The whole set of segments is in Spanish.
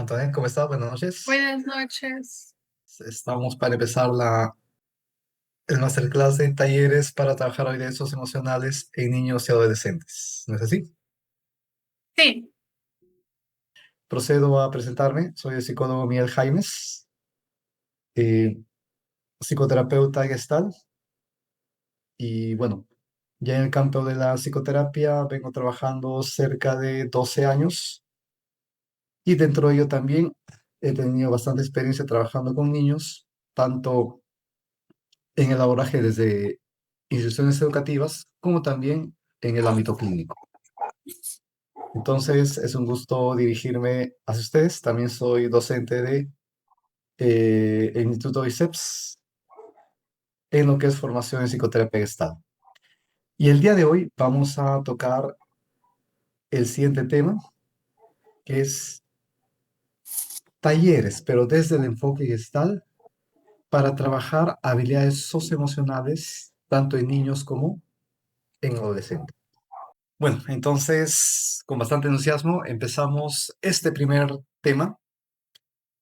Antonio, ¿cómo estás? Buenas noches. Buenas noches. Estamos para empezar el masterclass de talleres para trabajar habilidades emocionales en niños y adolescentes. ¿No es así? Sí, Procedo a presentarme. Soy el psicólogo Miguel Jaimes, eh, psicoterapeuta Gestalt. Y bueno, ya en el campo de la psicoterapia vengo trabajando cerca de 12 años y dentro de ello también he tenido bastante experiencia trabajando con niños, tanto en el abordaje desde instituciones educativas como también en el ámbito clínico. Entonces, es un gusto dirigirme hacia ustedes. También soy docente de el Instituto ICEPS en lo que es formación en psicoterapia gestal. Y el día de hoy vamos a tocar el siguiente tema, que es talleres, pero desde el enfoque gestal para trabajar habilidades socioemocionales, tanto en niños como en adolescentes. Bueno, entonces, con bastante entusiasmo, empezamos este primer tema,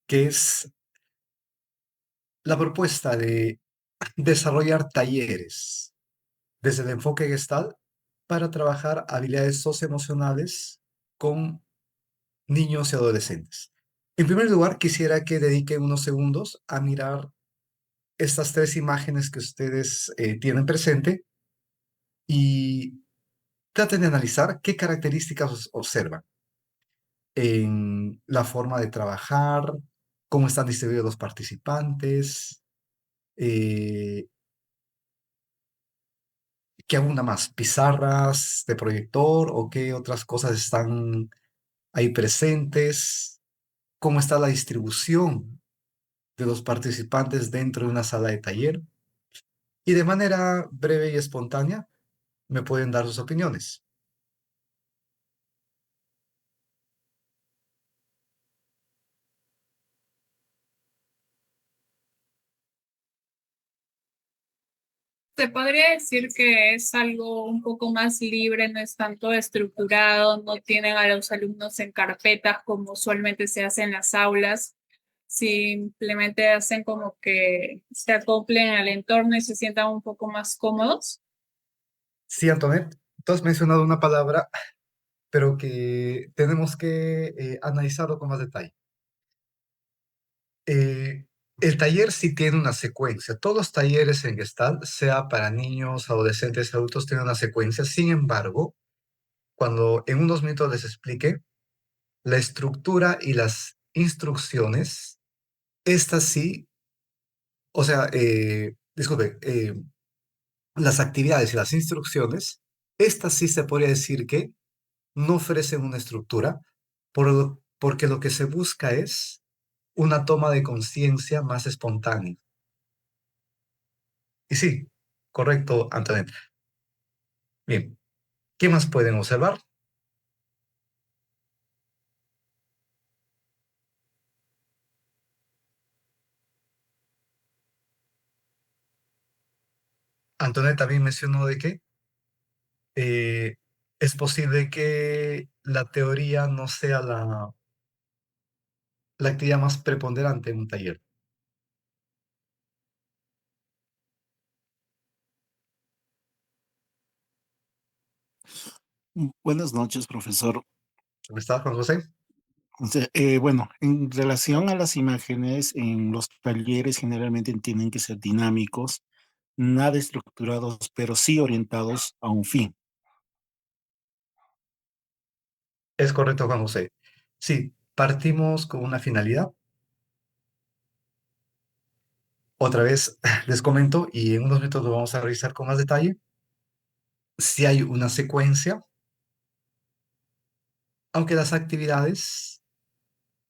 que es la propuesta de desarrollar talleres desde el enfoque gestal para trabajar habilidades socioemocionales con niños y adolescentes. En primer lugar, quisiera que dediquen unos segundos a mirar estas tres imágenes que ustedes tienen presente y traten de analizar qué características observan en la forma de trabajar, cómo están distribuidos los participantes, eh, qué abunda más, pizarras de proyector o qué otras cosas están ahí presentes, cómo está la distribución de los participantes dentro de una sala de taller y de manera breve y espontánea me pueden dar sus opiniones. se podría decir que es algo un poco más libre, no es tanto estructurado, no tienen a los alumnos en carpetas como usualmente se hace en las aulas, simplemente hacen como que se acoplen al entorno y se sientan un poco más cómodos. Sí, Antonet, tú has mencionado una palabra, pero que tenemos que analizarlo con más detalle. Eh, el taller sí tiene una secuencia. Todos los talleres en Gestalt, sea para niños, adolescentes, adultos, tienen una secuencia. Sin embargo, cuando en unos minutos les explique la estructura y las instrucciones, estas sí, o sea, disculpe, las actividades y las instrucciones, estas sí se podría decir que no ofrecen una estructura, porque lo que se busca es una toma de conciencia más espontánea. Y sí, correcto, Antoinette. Bien, ¿qué más pueden observar? Antoinette también mencionó de que eh, es posible que la teoría no sea la actividad más preponderante en un taller. Buenas noches, profesor. ¿Cómo está, Juan José? Bueno, en relación a las imágenes, en los talleres generalmente tienen que ser dinámicos, nada estructurados, pero sí orientados a un fin. Es correcto, Juan José. Sí, partimos con una finalidad. Otra vez les comento y en unos minutos lo vamos a revisar con más detalle. Si hay una secuencia, aunque las actividades,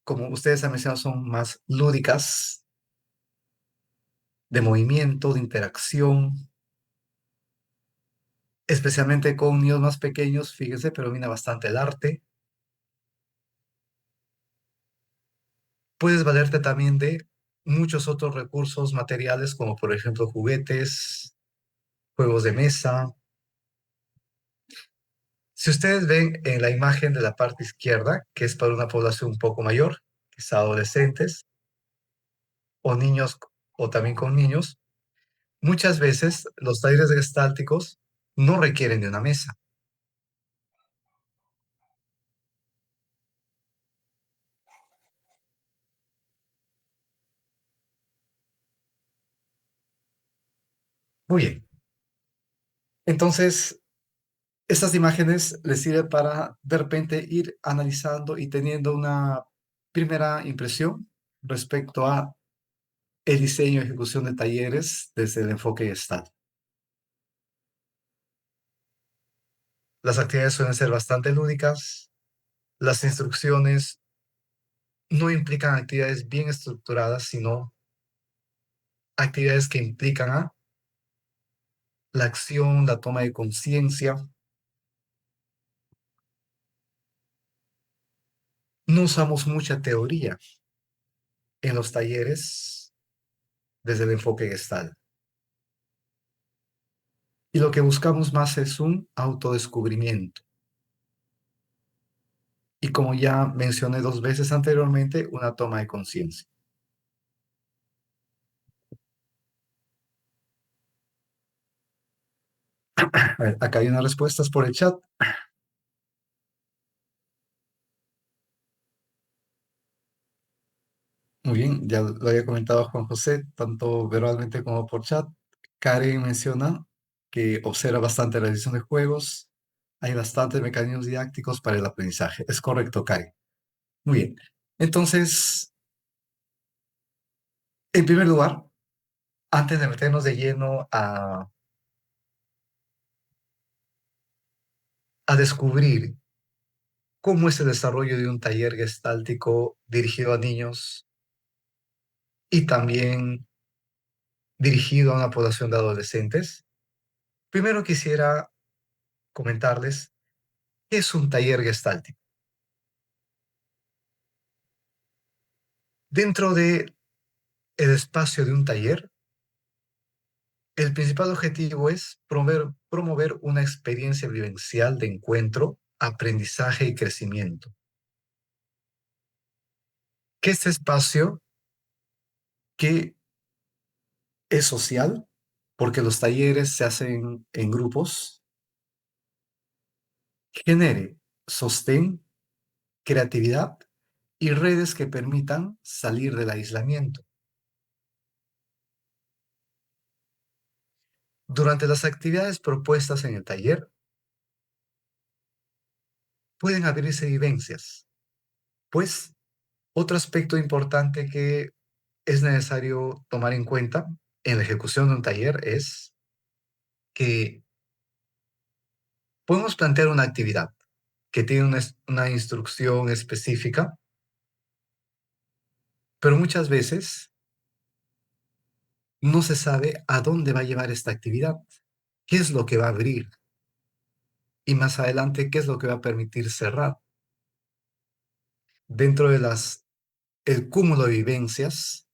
como ustedes han mencionado, son más lúdicas, de movimiento, de interacción, especialmente con niños más pequeños, fíjense, predomina bastante el arte. Puedes valerte también de muchos otros recursos materiales, como por ejemplo juguetes, juegos de mesa. Si ustedes ven en la imagen de la parte izquierda, que es para una población un poco mayor, quizá adolescentes o niños o también con niños, muchas veces los talleres gestálticos no requieren de una mesa. Muy bien. Entonces, estas imágenes les sirven para de repente ir analizando y teniendo una primera impresión respecto a el diseño y ejecución de talleres desde el enfoque gestal. Las actividades suelen ser bastante lúdicas. Las instrucciones no implican actividades bien estructuradas, sino actividades que implican a la acción, la toma de conciencia. No usamos mucha teoría en los talleres desde el enfoque gestal. Y lo que buscamos más es un autodescubrimiento. Y como ya mencioné 2 veces anteriormente, una toma de conciencia. A ver, acá hay unas respuestas por el chat. Muy bien, ya lo había comentado Juan José, tanto verbalmente como por chat. Karen menciona que observa bastante la realización de juegos. Hay bastantes mecanismos didácticos para el aprendizaje. Es correcto, Karen. Muy bien. Entonces, en primer lugar, antes de meternos de lleno a descubrir cómo es el desarrollo de un taller gestáltico dirigido a niños y también dirigido a una población de adolescentes, primero quisiera comentarles qué es un taller gestáltico. Dentro de el espacio de un taller, el principal objetivo es promover una experiencia vivencial de encuentro, aprendizaje y crecimiento. Que este espacio, que es social, porque los talleres se hacen en grupos, genere sostén, creatividad y redes que permitan salir del aislamiento. Durante las actividades propuestas en el taller, pueden abrirse vivencias, pues otro aspecto importante que es necesario tomar en cuenta en la ejecución de un taller es que podemos plantear una actividad que tiene una instrucción específica, pero muchas veces no se sabe a dónde va a llevar esta actividad, qué es lo que va a abrir y más adelante qué es lo que va a permitir cerrar. Dentro de el cúmulo de vivencias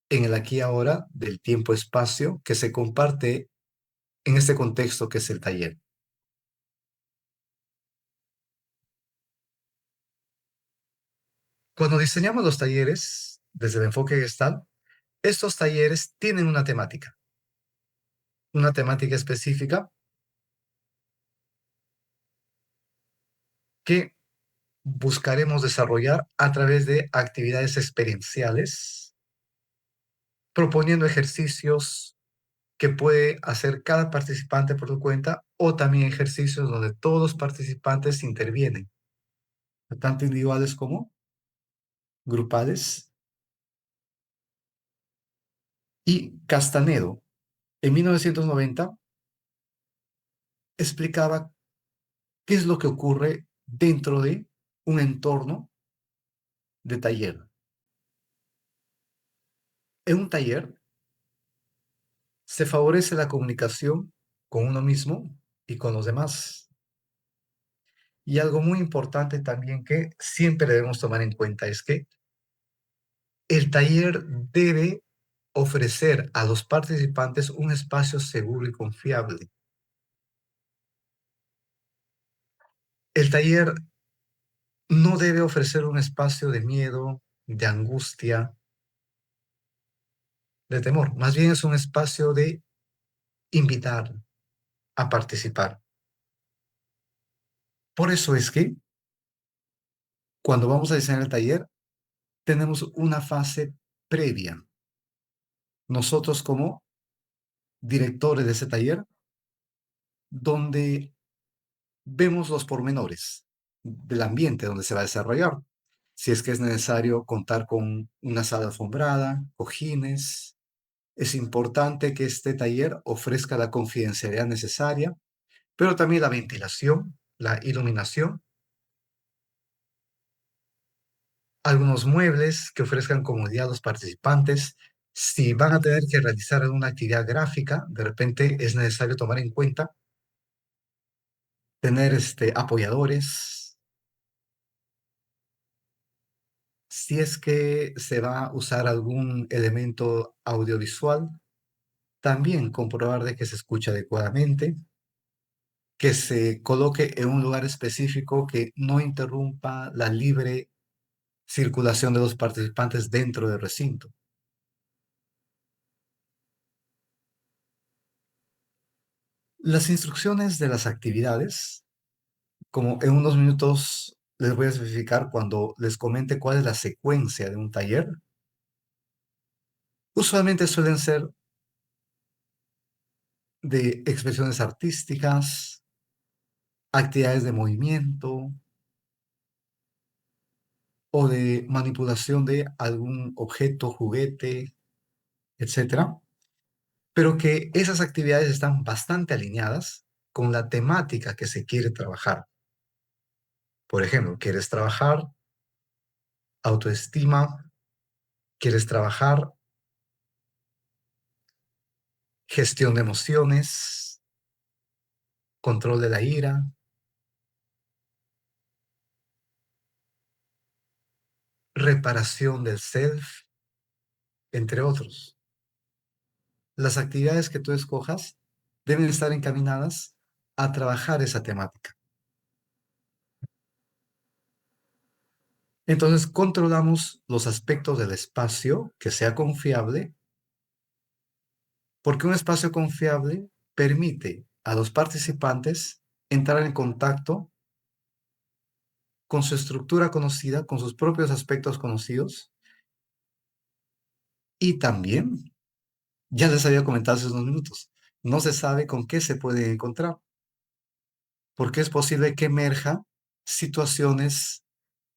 en el aquí y ahora del tiempo-espacio que se comparte en este contexto que es el taller. Cuando diseñamos los talleres desde el enfoque gestal, estos talleres tienen una temática específica que buscaremos desarrollar a través de actividades experienciales, proponiendo ejercicios que puede hacer cada participante por su cuenta o también ejercicios donde todos los participantes intervienen, tanto individuales como grupales. Y Castanedo, en 1990, explicaba qué es lo que ocurre dentro de un entorno de taller. En un taller se favorece la comunicación con uno mismo y con los demás. Y algo muy importante también que siempre debemos tomar en cuenta es que el taller debe ofrecer a los participantes un espacio seguro y confiable. El taller no debe ofrecer un espacio de miedo, de angustia, de temor. Más bien es un espacio de invitar a participar. Por eso es que cuando vamos a diseñar el taller, tenemos una fase previa. Nosotros como directores de ese taller, donde vemos los pormenores del ambiente donde se va a desarrollar. Si es que es necesario contar con una sala alfombrada, cojines, es importante que este taller ofrezca la confidencialidad necesaria, pero también la ventilación, la iluminación, algunos muebles que ofrezcan comodidad a los participantes. Si van a tener que realizar alguna actividad gráfica, de repente es necesario tomar en cuenta tener apoyadores. Si es que se va a usar algún elemento audiovisual, también comprobar de que se escucha adecuadamente, que se coloque en un lugar específico que no interrumpa la libre circulación de los participantes dentro del recinto. Las instrucciones de las actividades, como en unos minutos les voy a especificar cuando les comente cuál es la secuencia de un taller, usualmente suelen ser de expresiones artísticas, actividades de movimiento o de manipulación de algún objeto, juguete, etcétera, pero que esas actividades están bastante alineadas con la temática que se quiere trabajar. Por ejemplo, ¿quieres trabajar autoestima? ¿Quieres trabajar gestión de emociones, control de la ira, reparación del self, entre otros? Las actividades que tú escojas deben estar encaminadas a trabajar esa temática. Entonces, controlamos los aspectos del espacio que sea confiable, porque un espacio confiable permite a los participantes entrar en contacto con su estructura conocida, con sus propios aspectos conocidos, y también, ya les había comentado hace unos minutos, no se sabe con qué se puede encontrar, porque es posible que emerja situaciones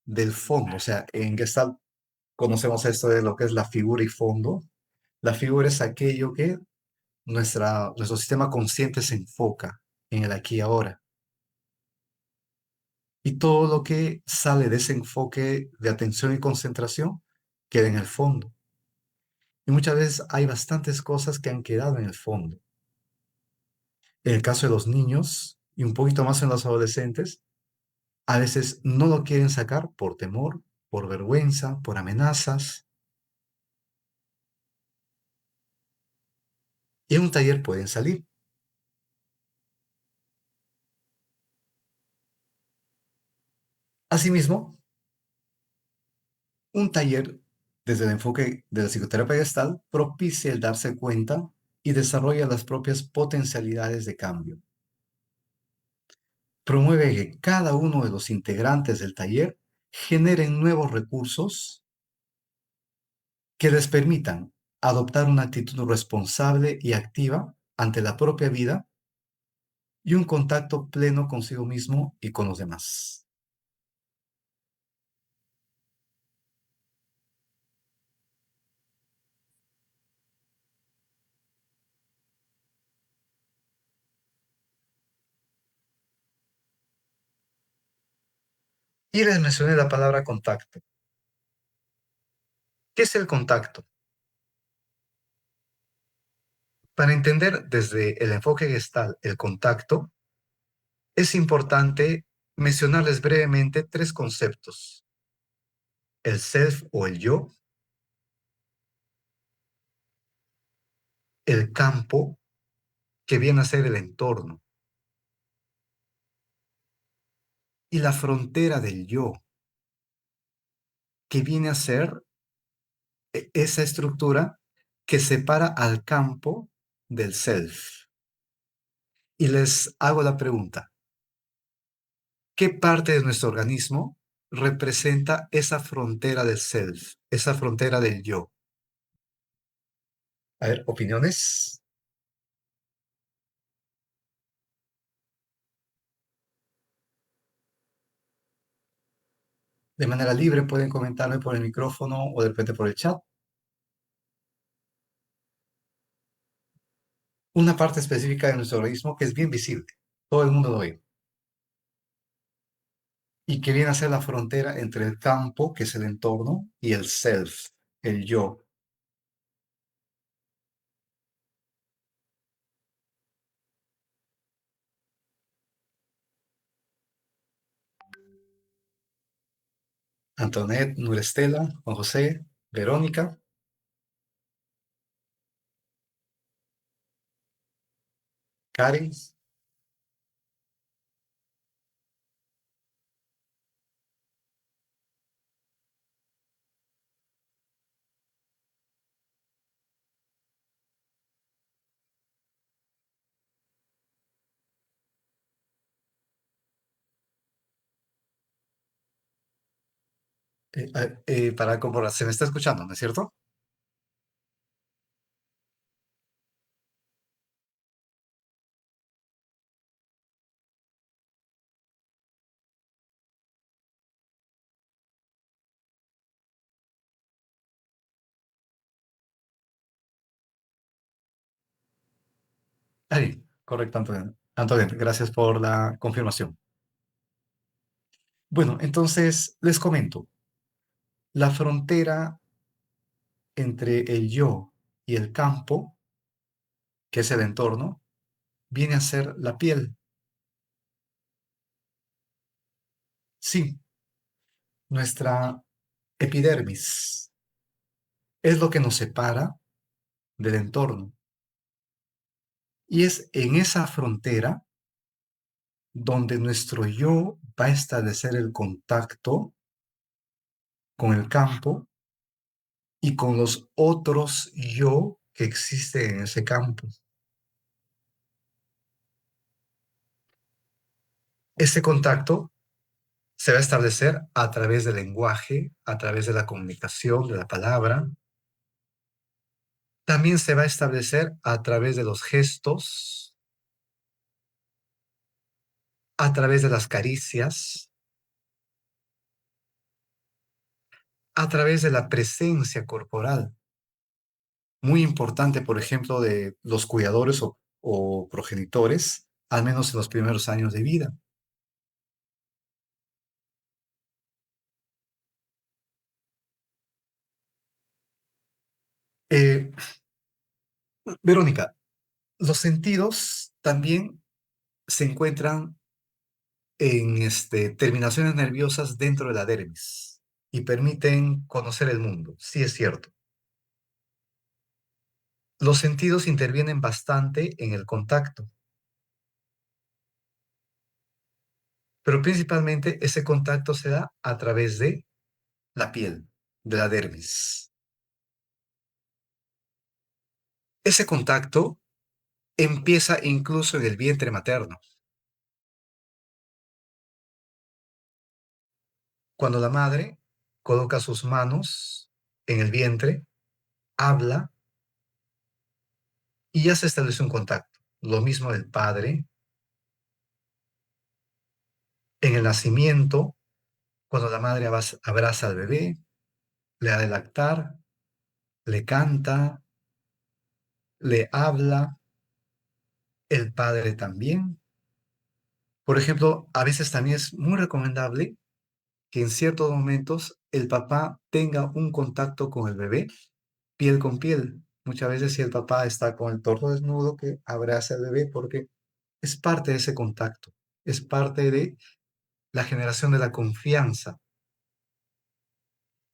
del fondo. O sea, en Gestalt conocemos esto de lo que es la figura y fondo. La figura es aquello que nuestro sistema consciente se enfoca en el aquí y ahora. Y todo lo que sale de ese enfoque de atención y concentración queda en el fondo. Y muchas veces hay bastantes cosas que han quedado en el fondo. En el caso de los niños, y un poquito más en los adolescentes, a veces no lo quieren sacar por temor, por vergüenza, por amenazas. Y en un taller pueden salir. Asimismo, un taller desde el enfoque de la psicoterapia gestal propicia el darse cuenta y desarrolla las propias potencialidades de cambio. Promueve que cada uno de los integrantes del taller generen nuevos recursos que les permitan adoptar una actitud responsable y activa ante la propia vida y un contacto pleno consigo mismo y con los demás. Y les mencioné la palabra contacto. ¿Qué es el contacto? Para entender desde el enfoque gestal el contacto, es importante mencionarles brevemente tres conceptos: el self o el yo, el campo, que viene a ser el entorno, y la frontera del yo. que viene a ser esa estructura que separa al campo del self. Y les hago la pregunta, ¿qué parte de nuestro organismo representa esa frontera del self, esa frontera del yo? A ver, opiniones. De manera libre pueden comentarme por el micrófono o de repente por el chat. Una parte específica de nuestro organismo que es bien visible. Todo el mundo lo ve. Y que viene a ser la frontera entre el campo, que es el entorno, y el self, el yo. Antoinette, Nurestela, Juan José, Verónica, Karen. Para comprobar, se me está escuchando, ¿no es cierto? Ahí, correcto, Antoinette. Antoinette, gracias por la confirmación. Bueno, entonces les comento, la frontera entre el yo y el campo, que es el entorno, viene a ser la piel. Sí, nuestra epidermis es lo que nos separa del entorno. Y es en esa frontera donde nuestro yo va a establecer el contacto con el campo y con los otros yo que existen en ese campo. Ese contacto se va a establecer a través del lenguaje, a través de la comunicación, de la palabra. También se va a establecer a través de los gestos, a través de las caricias, a través de la presencia corporal. Muy importante, por ejemplo, de los cuidadores o progenitores, al menos en los primeros años de vida. Eh, Verónica, los sentidos también se encuentran en terminaciones nerviosas dentro de la dermis y permiten conocer el mundo. Sí, es cierto. Los sentidos intervienen bastante en el contacto, pero principalmente ese contacto se da a través de la piel, de la dermis. Ese contacto empieza incluso en el vientre materno. Cuando la madre coloca sus manos en el vientre, habla y ya se establece un contacto. Lo mismo del padre. En el nacimiento, cuando la madre abraza al bebé, le da de lactar, le canta, le habla, el padre también. Por ejemplo, a veces también es muy recomendable que en ciertos momentos el papá tenga un contacto con el bebé, piel con piel. Muchas veces si el papá está con el torso desnudo, que abraza al bebé porque es parte de ese contacto, es parte de la generación de la confianza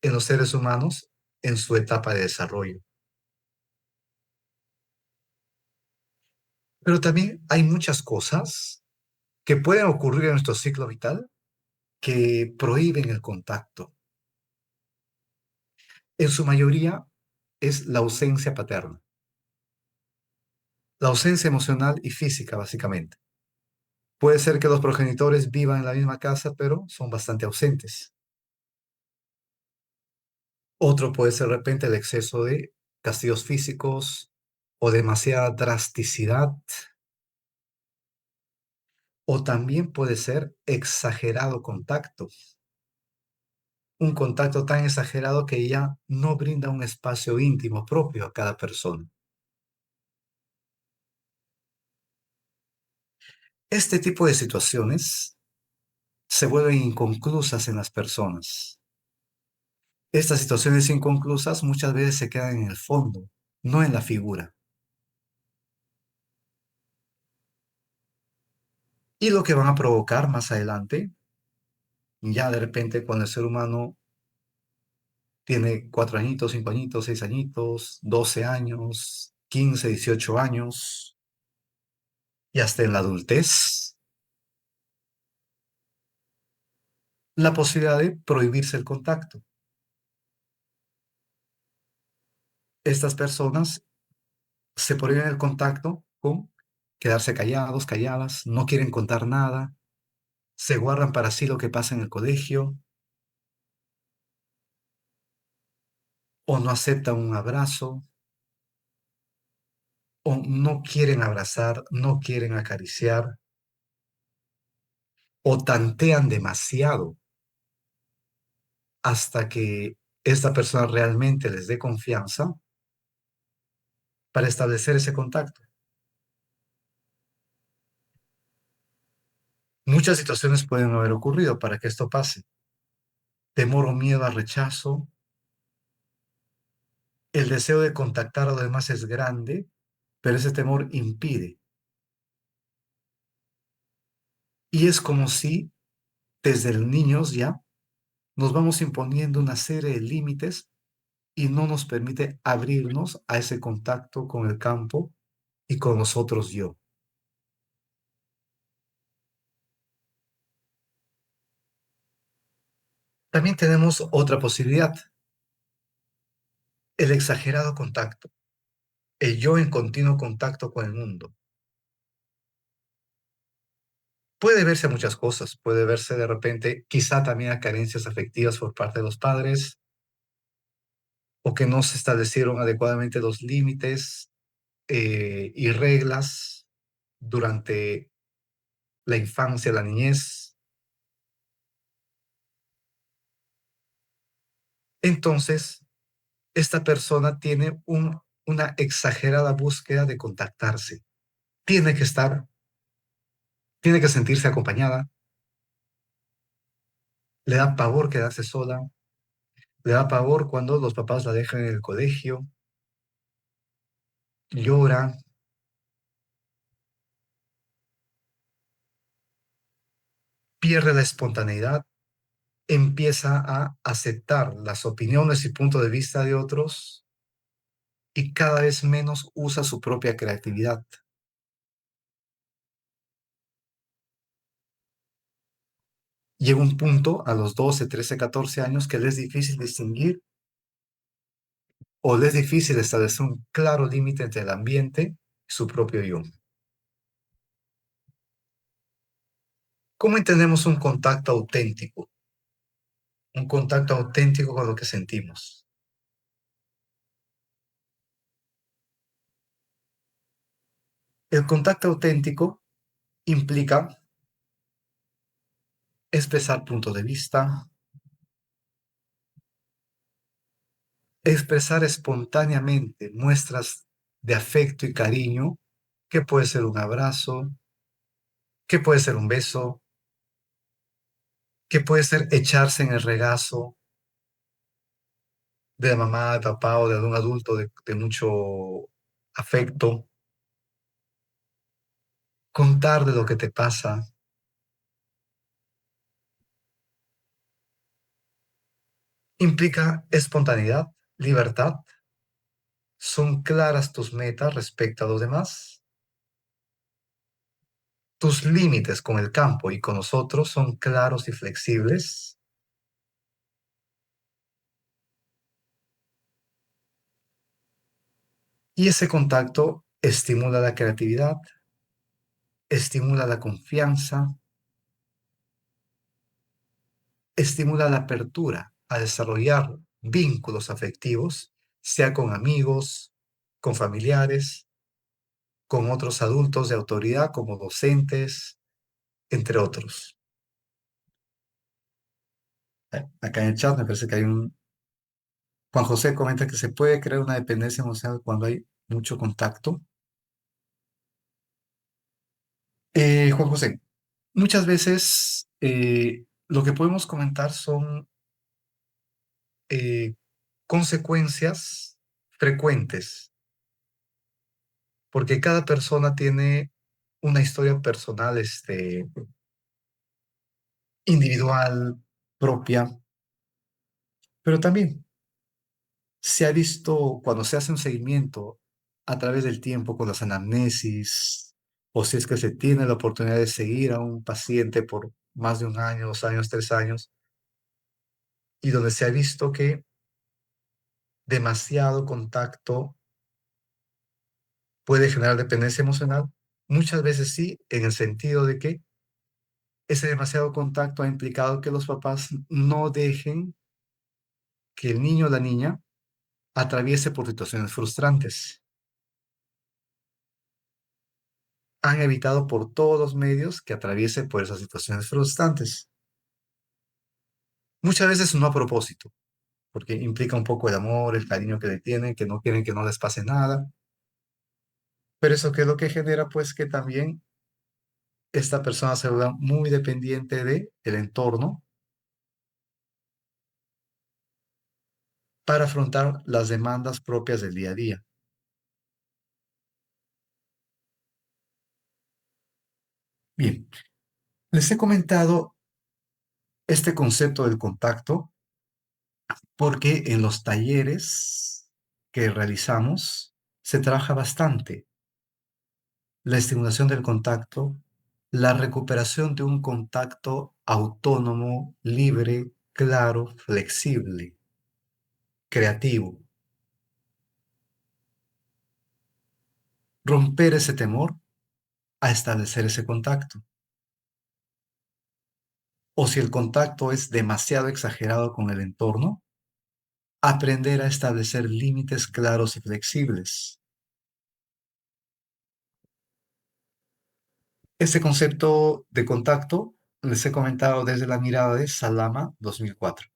en los seres humanos en su etapa de desarrollo. Pero también hay muchas cosas que pueden ocurrir en nuestro ciclo vital que prohíben el contacto. En su mayoría es la ausencia paterna, la ausencia emocional y física, básicamente. Puede ser que los progenitores vivan en la misma casa, pero son bastante ausentes. Otro puede ser de repente el exceso de castigos físicos o demasiada drasticidad. O también puede ser exagerado contacto. Un contacto tan exagerado que ya no brinda un espacio íntimo propio a cada persona. Este tipo de situaciones se vuelven inconclusas en las personas. Estas situaciones inconclusas muchas veces se quedan en el fondo, no en la figura. Y lo que van a provocar más adelante, ya de repente cuando el ser humano tiene 4 añitos, 5 añitos, 6 añitos, 12 años, 15, 18 años, y hasta en la adultez, la posibilidad de prohibirse el contacto. Estas personas se prohíben el contacto con quedarse callados, calladas, no quieren contar nada, se guardan para sí lo que pasa en el colegio, o no aceptan un abrazo, o no quieren abrazar, no quieren acariciar, o tantean demasiado hasta que esta persona realmente les dé confianza para establecer ese contacto. Muchas situaciones pueden haber ocurrido para que esto pase. Temor o miedo al rechazo, el deseo de contactar a los demás es grande, pero ese temor impide. Y es como si desde el niños ya nos vamos imponiendo una serie de límites y no nos permite abrirnos a ese contacto con el campo y con nosotros yo. También tenemos otra posibilidad, el exagerado contacto, el yo en continuo contacto con el mundo. Puede verse a muchas cosas, puede verse de repente quizá también a carencias afectivas por parte de los padres o que no se establecieron adecuadamente los límites y reglas durante la infancia, la niñez. Entonces, esta persona tiene una exagerada búsqueda de contactarse. Tiene que estar, tiene que sentirse acompañada, le da pavor quedarse sola, le da pavor cuando los papás la dejan en el colegio, llora, pierde la espontaneidad, empieza a aceptar las opiniones y puntos de vista de otros y cada vez menos usa su propia creatividad. Llega un punto a los 12, 13, 14 años que le es difícil distinguir o le es difícil establecer un claro límite entre el ambiente y su propio yo. ¿Cómo entendemos un contacto auténtico? Un contacto auténtico con lo que sentimos. El contacto auténtico implica expresar puntos de vista, expresar espontáneamente muestras de afecto y cariño, que puede ser un abrazo, que puede ser un beso, que puede ser echarse en el regazo de la mamá, de papá o de algún adulto de mucho afecto, contar de lo que te pasa. Implica espontaneidad, libertad, son claras tus metas respecto a los demás. Tus límites con el campo y con nosotros son claros y flexibles. Y ese contacto estimula la creatividad, estimula la confianza, estimula la apertura a desarrollar vínculos afectivos, sea con amigos, con familiares, con otros adultos de autoridad como docentes, entre otros. Acá en el chat me parece que hay un... Juan José comenta que se puede crear una dependencia emocional cuando hay mucho contacto. Juan José, muchas veces lo que podemos comentar son eh, consecuencias frecuentes, porque cada persona tiene una historia personal, individual, propia, pero también se ha visto cuando se hace un seguimiento a través del tiempo con las anamnesis, o si es que se tiene la oportunidad de seguir a un paciente por más de un año, 2 años, 3 años, y donde se ha visto que demasiado contacto puede generar dependencia emocional, muchas veces sí, en el sentido de que ese demasiado contacto ha implicado que los papás no dejen que el niño o la niña atraviese por situaciones frustrantes. Han evitado por todos los medios que atraviese por esas situaciones frustrantes. Muchas veces no a propósito, porque implica un poco el amor, el cariño que le tienen, que no quieren que no les pase nada. Pero eso que es lo que genera, pues, que también esta persona se vuelva muy dependiente del entorno para afrontar las demandas propias del día a día. Bien, les he comentado este concepto del contacto porque en los talleres que realizamos se trabaja bastante la estimulación del contacto, la recuperación de un contacto autónomo, libre, claro, flexible, creativo. Romper ese temor a establecer ese contacto. O si el contacto es demasiado exagerado con el entorno, aprender a establecer límites claros y flexibles. Este concepto de contacto les he comentado desde la mirada de Salama 2004.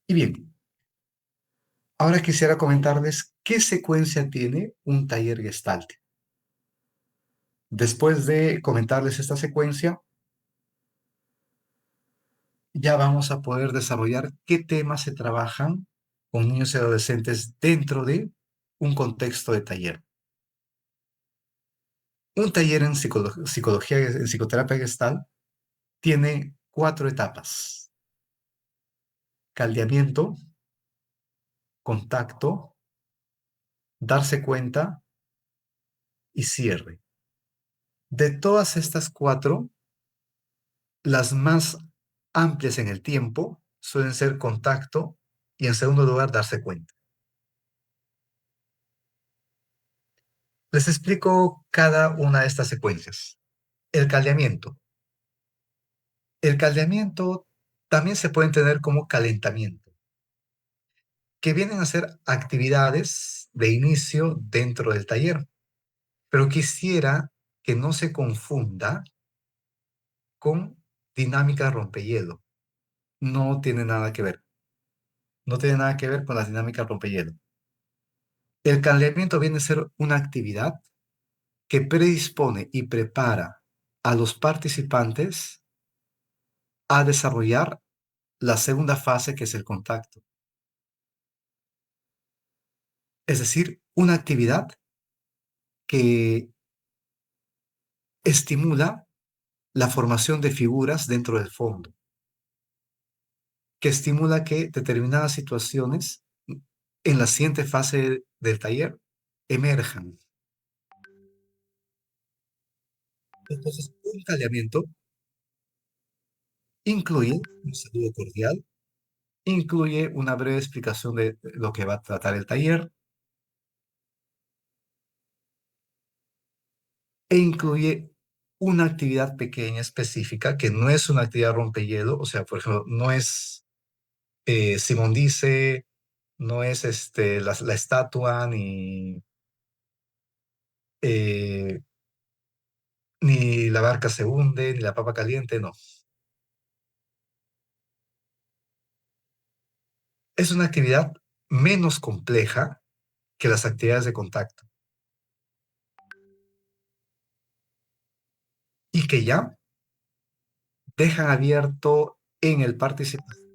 Y bien, ahora quisiera comentarles qué secuencia tiene un taller Gestalt. Después de comentarles esta secuencia, ya vamos a poder desarrollar qué temas se trabajan con niños y adolescentes dentro de un contexto de taller. Un taller en psicología, en psicoterapia Gestalt, tiene 4 etapas: caldeamiento, contacto, darse cuenta y cierre. De todas estas 4, las más amplias en el tiempo suelen ser contacto y, en segundo lugar, darse cuenta. Les explico cada una de estas secuencias. El caldeamiento. El caldeamiento también se puede entender como calentamiento, que vienen a ser actividades de inicio dentro del taller. Pero quisiera que no se confunda con dinámica rompehielo. No tiene nada que ver. No tiene nada que ver con las dinámicas rompehielo. El calentamiento viene a ser una actividad que predispone y prepara a los participantes a desarrollar la segunda fase, que es el contacto. Es decir, una actividad que estimula la formación de figuras dentro del fondo, que estimula que determinadas situaciones en la siguiente fase del taller emerjan. Entonces, un caldeamiento incluye un saludo cordial, incluye una breve explicación de lo que va a tratar el taller e incluye una actividad pequeña específica que no es una actividad rompehielo, o sea, por ejemplo, no es Simón dice, no es la estatua eh, ni la barca se hunde, ni la papa caliente, no. Es una actividad menos compleja que las actividades de contacto y que ya dejan abierto en el participante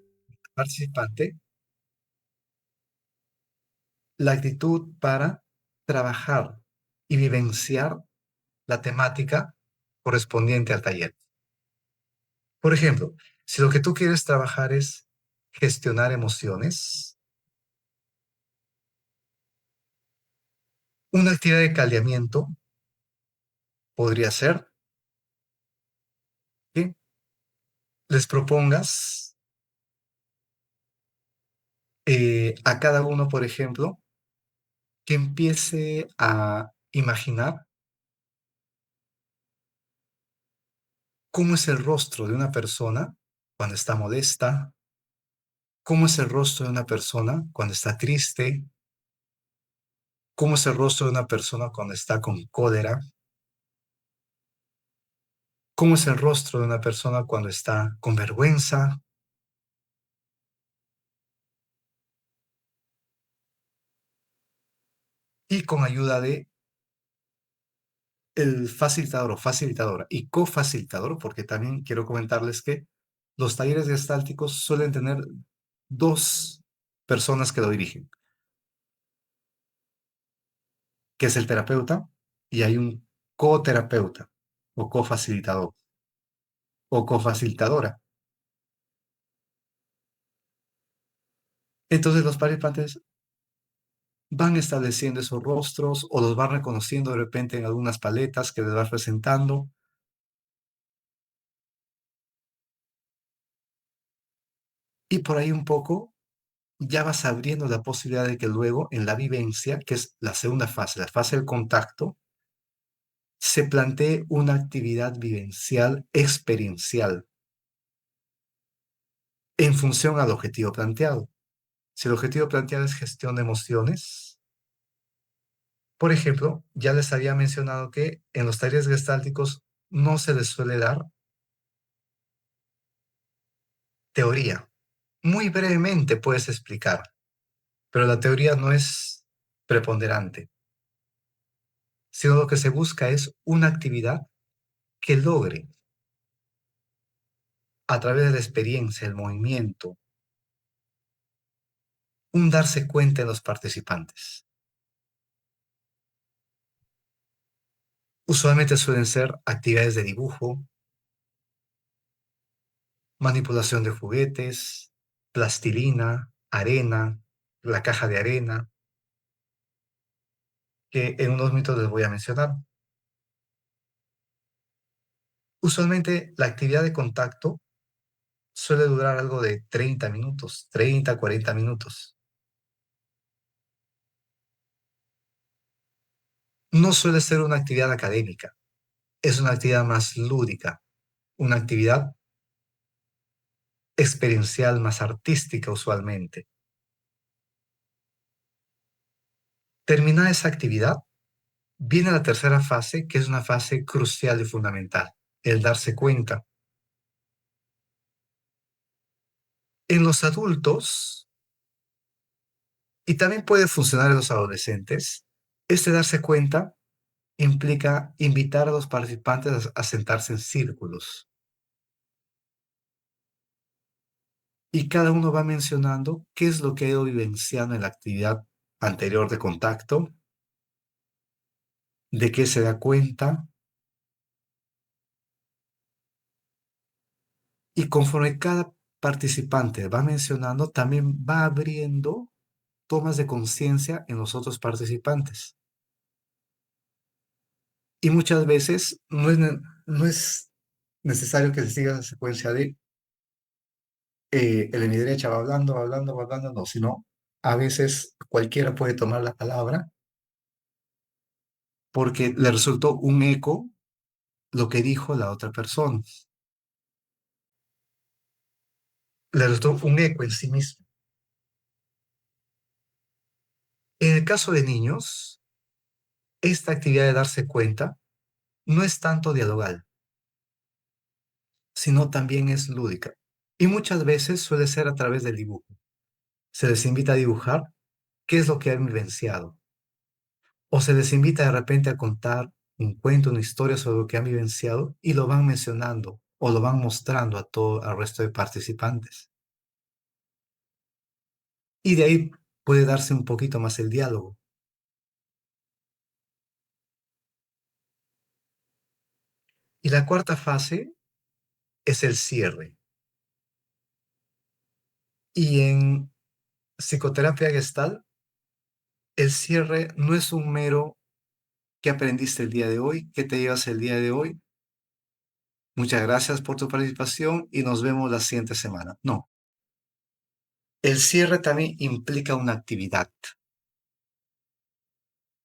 la actitud para trabajar y vivenciar la temática correspondiente al taller. Por ejemplo, si lo que tú quieres trabajar es gestionar emociones, una actividad de caldeamiento podría ser que les propongas a cada uno, por ejemplo, que empiece a imaginar cómo es el rostro de una persona cuando está molesta, cómo es el rostro de una persona cuando está triste, cómo es el rostro de una persona cuando está con cólera, cómo es el rostro de una persona cuando está con vergüenza, y con ayuda de el facilitador o facilitadora y cofacilitador, porque también quiero comentarles que los talleres gestálticos suelen tener dos personas que lo dirigen, que es el terapeuta y hay un coterapeuta o cofacilitador o cofacilitadora. Entonces los participantes van estableciendo esos rostros o los van reconociendo de repente en algunas paletas que les vas presentando y por ahí un poco ya vas abriendo la posibilidad de que luego en la vivencia, que es la segunda fase, la fase del contacto, se plantee una actividad vivencial experiencial en función al objetivo planteado. Si el objetivo planteado es gestión de emociones, por ejemplo, ya les había mencionado que en los talleres gestálticos no se les suele dar teoría. Muy brevemente puedes explicar, pero la teoría no es preponderante, sino lo que se busca es una actividad que logre, a través de la experiencia, el movimiento, un darse cuenta de los participantes. Usualmente suelen ser actividades de dibujo, manipulación de juguetes, plastilina, arena, la caja de arena, que en unos minutos les voy a mencionar. Usualmente la actividad de contacto suele durar algo de 30 minutos, 30, 40 minutos. No suele ser una actividad académica, es una actividad más lúdica, una actividad experiencial más artística usualmente. Terminada esa actividad, viene la tercera fase, que es una fase crucial y fundamental, el darse cuenta. En los adultos, y también puede funcionar en los adolescentes, este darse cuenta implica invitar a los participantes a sentarse en círculos. Y cada uno va mencionando qué es lo que ha ido vivenciando en la actividad anterior de contacto, de qué se da cuenta, y conforme cada participante va mencionando, también va abriendo tomas de conciencia en los otros participantes. Y muchas veces no es necesario que se siga la secuencia de el de mi derecha va hablando, va hablando, va hablando, no, sino a veces cualquiera puede tomar la palabra porque le resultó un eco lo que dijo la otra persona. Le resultó un eco en sí mismo. En el caso de niños, esta actividad de darse cuenta no es tanto dialogal, sino también es lúdica. Y muchas veces suele ser a través del dibujo. Se les invita a dibujar qué es lo que han vivenciado. O se les invita de repente a contar un cuento, una historia sobre lo que han vivenciado y lo van mencionando o lo van mostrando a todo al resto de participantes. Y de ahí puede darse un poquito más el diálogo. Y la cuarta fase es el cierre. Y en psicoterapia gestal, el cierre no es un mero ¿qué aprendiste el día de hoy? ¿Qué te llevas el día de hoy? Muchas gracias por tu participación y nos vemos la siguiente semana. No, el cierre también implica una actividad,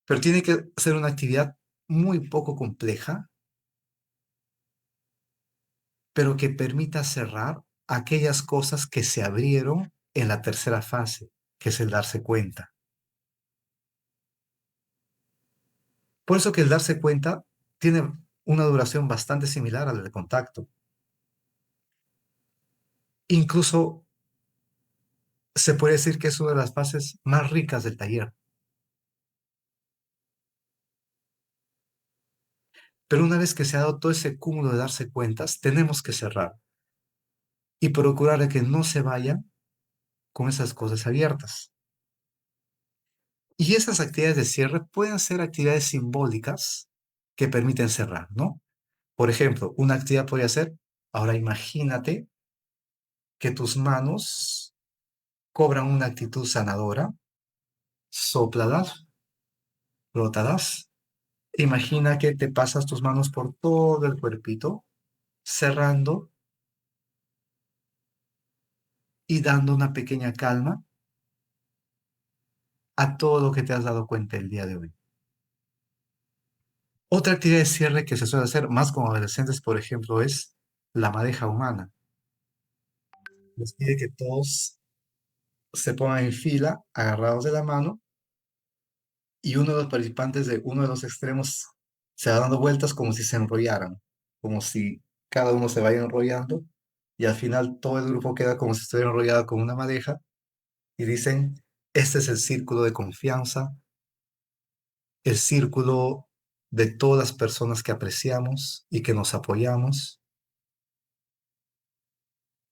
pero tiene que ser una actividad muy poco compleja, pero que permita cerrar aquellas cosas que se abrieron en la tercera fase, que es el darse cuenta. Por eso que el darse cuenta tiene una duración bastante similar a la del contacto. Incluso se puede decir que es una de las fases más ricas del taller. Pero una vez que se ha dado todo ese cúmulo de darse cuentas, tenemos que cerrar y procurar de que no se vayan con esas cosas abiertas. Y esas actividades de cierre pueden ser actividades simbólicas que permiten cerrar, ¿no? Por ejemplo, una actividad podría ser, ahora imagínate que tus manos cobran una actitud sanadora, sóplalas, frótalas. Imagina que te pasas tus manos por todo el cuerpito, cerrando y dando una pequeña calma a todo lo que te has dado cuenta el día de hoy. Otra actividad de cierre que se suele hacer más con adolescentes, por ejemplo, es la madeja humana. Les pide que todos se pongan en fila, agarrados de la mano, y uno de los participantes de uno de los extremos se va dando vueltas como si se enrollaran, como si cada uno se vaya enrollando, y al final todo el grupo queda como si estuviera enrollado con una madeja, y dicen, este es el círculo de confianza, el círculo de todas las personas que apreciamos y que nos apoyamos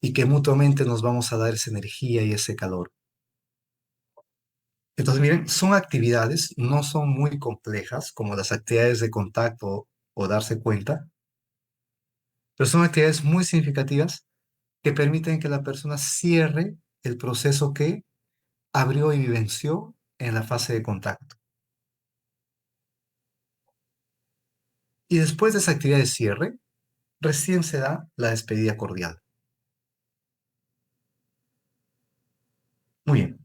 y que mutuamente nos vamos a dar esa energía y ese calor. Entonces, miren, son actividades, no son muy complejas como las actividades de contacto o darse cuenta, pero son actividades muy significativas que permiten que la persona cierre el proceso que abrió y vivenció en la fase de contacto. Y después de esa actividad de cierre, recién se da la despedida cordial. Muy bien,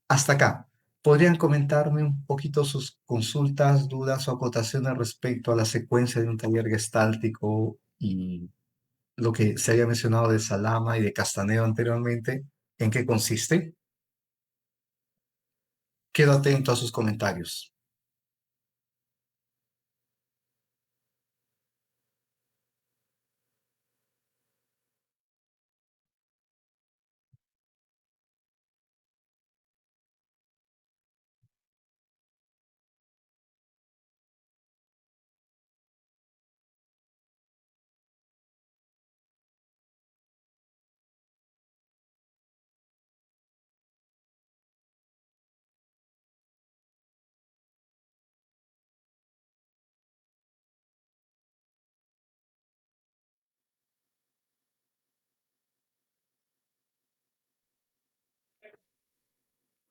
hasta acá. ¿Podrían comentarme un poquito sus consultas, dudas o acotaciones respecto a la secuencia de un taller gestáltico y lo que se había mencionado de Salama y de Castaneo anteriormente? ¿En qué consiste? Quedo atento a sus comentarios.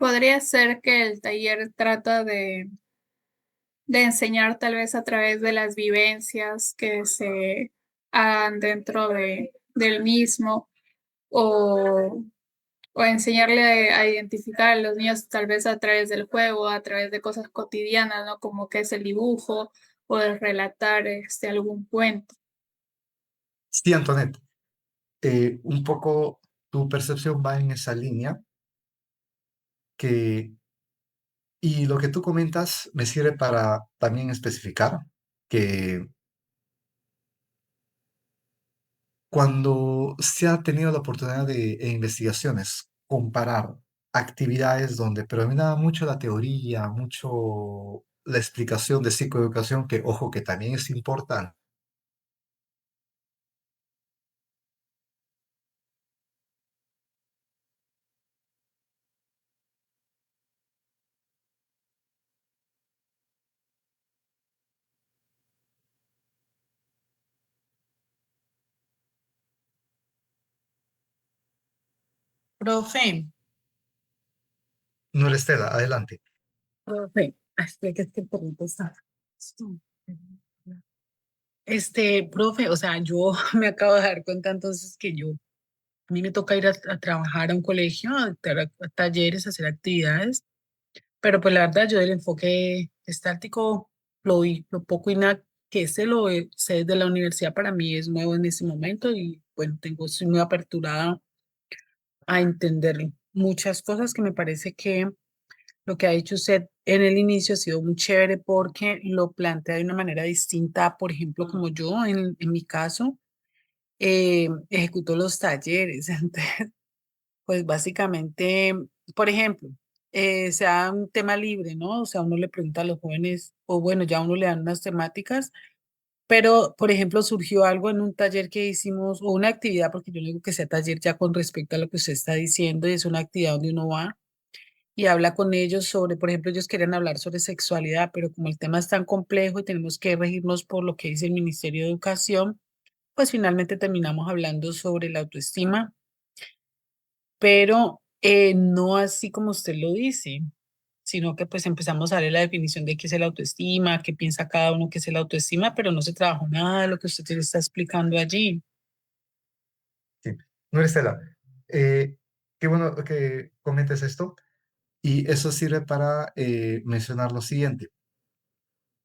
Podría ser que el taller trata de enseñar tal vez a través de las vivencias que se hagan dentro del mismo, o, o enseñarle a identificar a los niños tal vez a través del juego, a través de cosas cotidianas, ¿no? Como que es el dibujo o el relatar algún cuento. Sí, Antoinette, un poco tu percepción va en esa línea que, y lo que tú comentas me sirve para también especificar que cuando se ha tenido la oportunidad de, en investigaciones, comparar actividades donde predominaba mucho la teoría, mucho la explicación de psicoeducación, que ojo, que también es importante. Profe, No, Estela, adelante. profe, ay, espera que este perrito está. Profe, o sea, yo me acabo de dar cuenta entonces que a mí me toca ir a trabajar a un colegio, a talleres, a hacer actividades, pero pues la verdad yo del enfoque estático, lo poco y nada que sé de la universidad para mí es nuevo en este momento y bueno, soy muy aperturada a entender muchas cosas que me parece que lo que ha dicho usted en el inicio ha sido muy chévere porque lo plantea de una manera distinta, por ejemplo, como yo en mi caso, ejecuto los talleres. Entonces, pues básicamente, por ejemplo, sea un tema libre, ¿no? O sea, uno le pregunta a los jóvenes, o bueno, ya uno le dan unas temáticas, pero, por ejemplo, surgió algo en un taller que hicimos, o una actividad, porque yo no digo que sea taller ya con respecto a lo que usted está diciendo, y es una actividad donde uno va y habla con ellos sobre, por ejemplo, ellos querían hablar sobre sexualidad, pero como el tema es tan complejo y tenemos que regirnos por lo que dice el Ministerio de Educación, pues finalmente terminamos hablando sobre la autoestima, pero no así como usted lo dice, sino que pues empezamos a ver la definición de qué es el autoestima, qué piensa cada uno que es el autoestima, pero no se trabajó nada de lo que usted está explicando allí. Sí. No, Estela, eh, qué bueno que comentes esto. Y eso sirve para mencionar lo siguiente.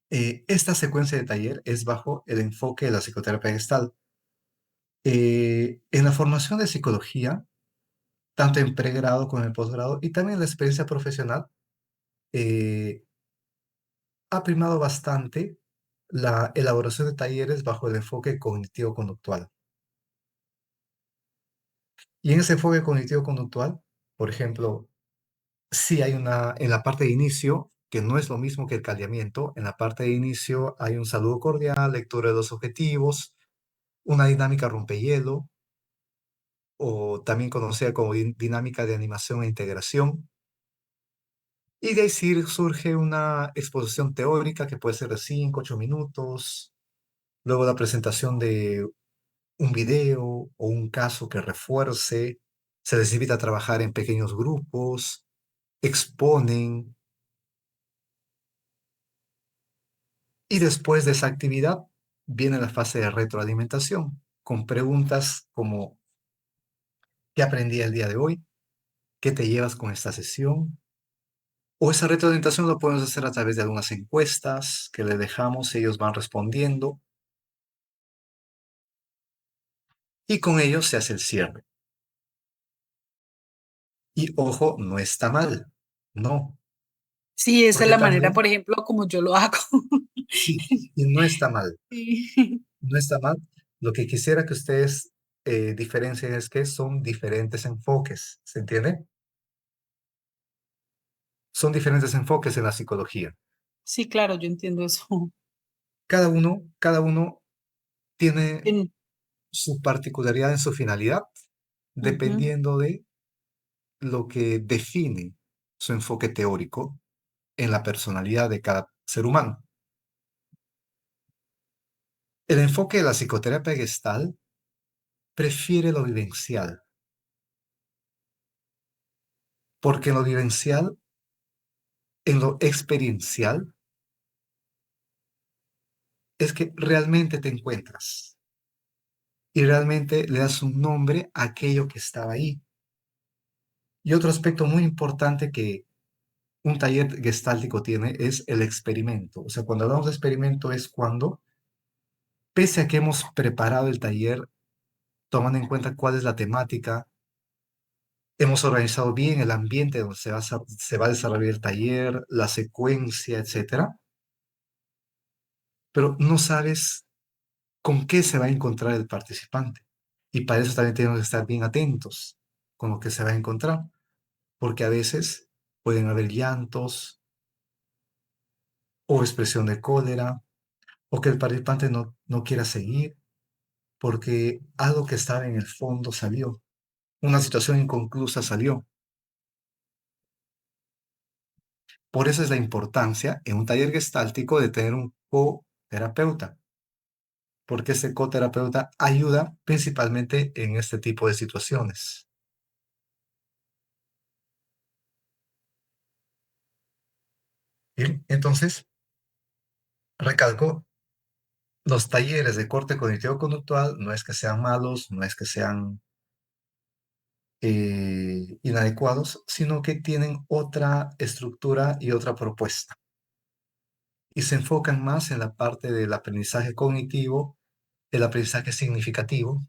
Esta secuencia de taller es bajo el enfoque de la psicoterapia gestal. En la formación de psicología, tanto en pregrado como en posgrado, y también en la experiencia profesional, eh, ha primado bastante la elaboración de talleres bajo el enfoque cognitivo-conductual. Y en ese enfoque cognitivo-conductual, por ejemplo, sí hay en la parte de inicio, que no es lo mismo que el caldeamiento, en la parte de inicio hay un saludo cordial, lectura de los objetivos, una dinámica rompehielo, o también conocida como dinámica de animación e integración. Y de ahí sí surge una exposición teórica que puede ser de 5, 8 minutos, luego la presentación de un video o un caso que refuerce, se les invita a trabajar en pequeños grupos, exponen. Y después de esa actividad viene la fase de retroalimentación, con preguntas como ¿qué aprendí el día de hoy? ¿Qué te llevas con esta sesión? O esa retroalimentación lo podemos hacer a través de algunas encuestas que le dejamos, ellos van respondiendo y con ellos se hace el cierre. Y ojo, no está mal, no, Sí, esa es porque la manera, también, por ejemplo, como yo lo hago. sí, y no está mal, Sí. no está mal. Lo que quisiera que ustedes diferencien es que son diferentes enfoques, ¿se entiende? Son diferentes enfoques en la psicología. Sí, claro, yo entiendo eso. Cada uno tiene En- su particularidad en su finalidad, Ujú. dependiendo de lo que define su enfoque teórico en la personalidad de cada ser humano. El enfoque de la psicoterapia gestal prefiere lo vivencial, porque en lo vivencial, en lo experiencial, es que realmente te encuentras. y realmente le das un nombre a aquello que estaba ahí. Y otro aspecto muy importante que un taller gestáltico tiene es el experimento. O sea, cuando hablamos de experimento es cuando, pese a que hemos preparado el taller, tomando en cuenta cuál es la temática, hemos organizado bien el ambiente donde se va a desarrollar el taller, la secuencia, etcétera, pero no sabes con qué se va a encontrar el participante. Y para eso también tenemos que estar bien atentos con lo que se va a encontrar, porque a veces pueden haber llantos o expresión de cólera, o que el participante no quiera seguir porque algo que estaba en el fondo salió, una situación inconclusa salió. Por eso es la importancia en un taller gestáltico de tener un coterapeuta, porque ese coterapeuta ayuda principalmente en este tipo de situaciones. Bien, entonces, recalco, los talleres de corte cognitivo-conductual no es que sean malos, no es que sean inadecuados, sino que tienen otra estructura y otra propuesta. Y se enfocan más en la parte del aprendizaje cognitivo, el aprendizaje significativo,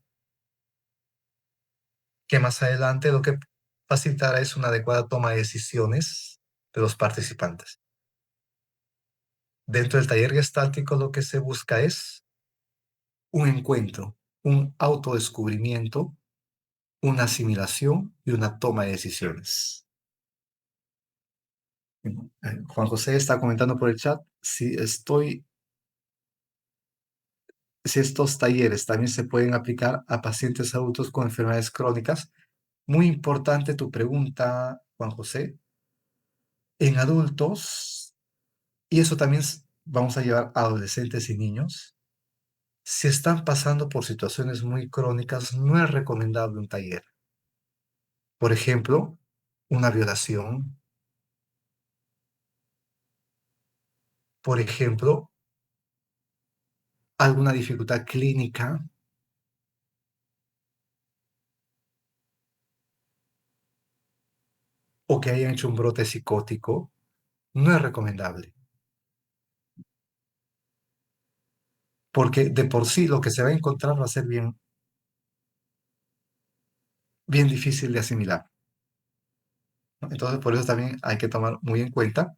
que más adelante lo que facilitará es una adecuada toma de decisiones de los participantes. Dentro del taller gestáltico lo que se busca es un encuentro, un autodescubrimiento, una asimilación y una toma de decisiones. Juan José está comentando por el chat si estos talleres también se pueden aplicar a pacientes adultos con enfermedades crónicas. Muy importante tu pregunta, Juan José. En adultos, y eso también vamos a llevar a adolescentes y niños, si están pasando por situaciones muy crónicas, no es recomendable un taller. Por ejemplo, una violación. Por ejemplo, alguna dificultad clínica. O que hayan hecho un brote psicótico, no es recomendable. Porque de por sí lo que se va a encontrar va a ser bien, bien difícil de asimilar, ¿no? Entonces, por eso también hay que tomar muy en cuenta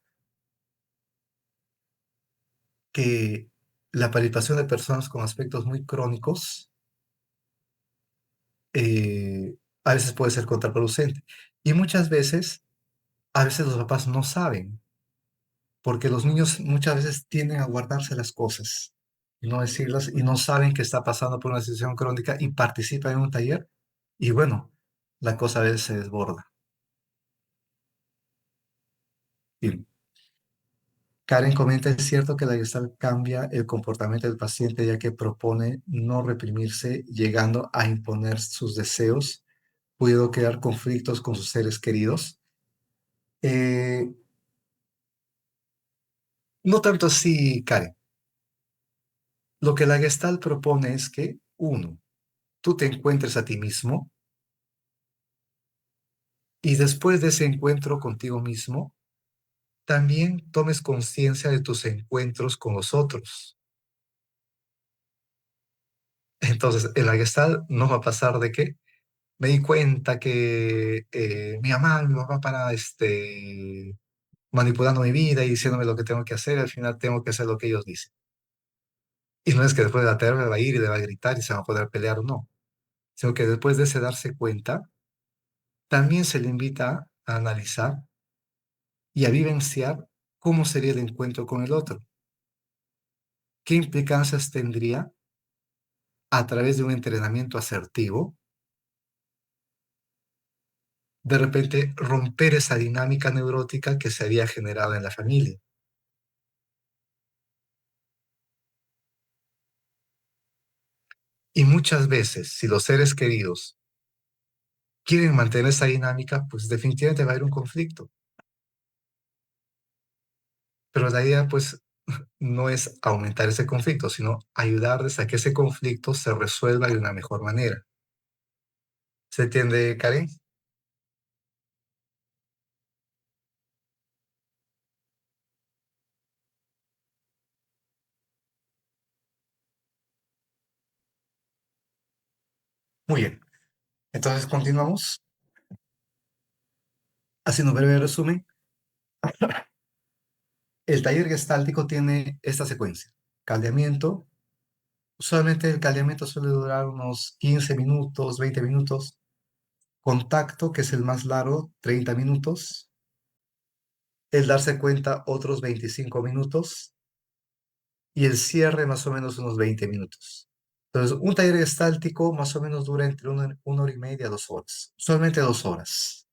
que la participación de personas con aspectos muy crónicos a veces puede ser contraproducente. Y muchas veces, a veces los papás no saben, porque los niños muchas veces tienden a guardarse las cosas y no decirlas y no saben que está pasando por una situación crónica y participan en un taller y bueno, la cosa a veces se desborda. Bien. Karen comenta, es cierto que la Gestalt cambia el comportamiento del paciente ya que propone no reprimirse, llegando a imponer sus deseos, pudiendo crear conflictos con sus seres queridos. No tanto así, Karen. Lo que la Gestalt propone es que, uno, tú te encuentres a ti mismo y después de ese encuentro contigo mismo, también tomes conciencia de tus encuentros con los otros. Entonces, en la Gestalt no va a pasar de que me di cuenta que mi mamá, mi papá para manipulando mi vida y diciéndome lo que tengo que hacer, al final tengo que hacer lo que ellos dicen. Y no es que después de la terapia va a ir y le va a gritar y se va a poder pelear o no, sino que después de ese darse cuenta, también se le invita a analizar y a vivenciar cómo sería el encuentro con el otro. ¿Qué implicancias tendría a través de un entrenamiento asertivo de repente romper esa dinámica neurótica que se había generado en la familia? Y muchas veces, si los seres queridos quieren mantener esa dinámica, pues definitivamente va a haber un conflicto. Pero la idea, pues, no es aumentar ese conflicto, sino ayudarles a que ese conflicto se resuelva de una mejor manera. ¿Se entiende, Karen? Muy bien. Entonces continuamos. Haciendo un breve resumen, el taller gestáltico tiene esta secuencia. Caldeamiento. Usualmente el caldeamiento suele durar unos 15 minutos, 20 minutos. Contacto, que es el más largo, 30 minutos. El darse cuenta, otros 25 minutos. Y el cierre, más o menos unos 20 minutos. Entonces, un taller gestáltico más o menos dura entre una hora y media a 2 horas. Usualmente 2 horas.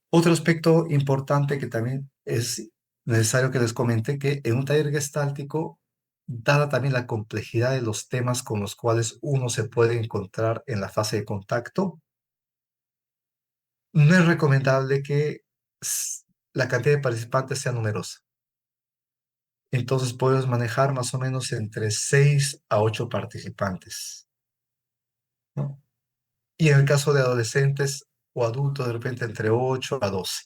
Otro aspecto importante que también es necesario que les comente, que en un taller gestáltico, dada también la complejidad de los temas con los cuales uno se puede encontrar en la fase de contacto, no es recomendable que la cantidad de participantes sea numerosa. Entonces puedes manejar más o menos entre 6 a 8 participantes, ¿no? Y en el caso de adolescentes o adultos, de repente entre 8 a 12.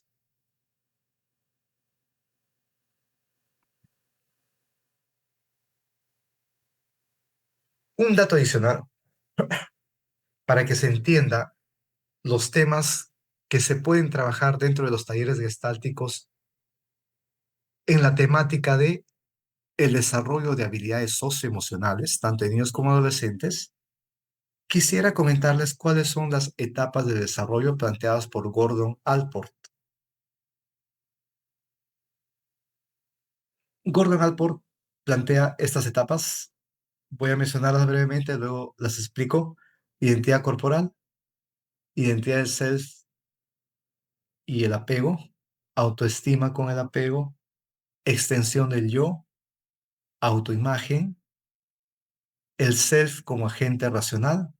Un dato adicional para que se entienda los temas que se pueden trabajar dentro de los talleres gestálticos en la temática de el desarrollo de habilidades socioemocionales, tanto en niños como adolescentes. Quisiera comentarles cuáles son las etapas de desarrollo planteadas por Gordon Allport. Gordon Allport plantea estas etapas. Voy a mencionarlas brevemente, luego las explico. Identidad corporal, identidad del self y el apego, autoestima con el apego, extensión del yo, autoimagen, el self como agente racional,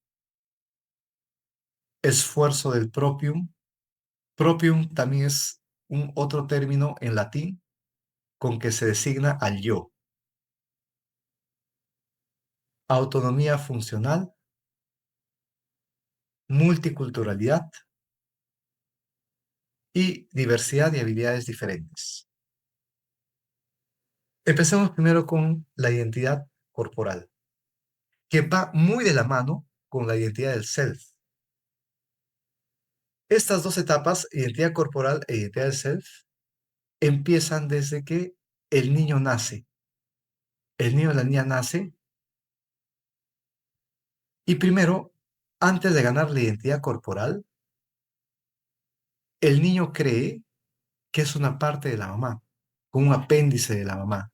esfuerzo del proprium. Proprium también es un otro término en latín con que se designa al yo. Autonomía funcional, multiculturalidad y diversidad de habilidades diferentes. Empecemos primero con la identidad corporal, que va muy de la mano con la identidad del self. Estas dos etapas, identidad corporal e identidad del self, empiezan desde que el niño nace. El niño o la niña nace y primero, antes de ganar la identidad corporal, el niño cree que es una parte de la mamá, como un apéndice de la mamá.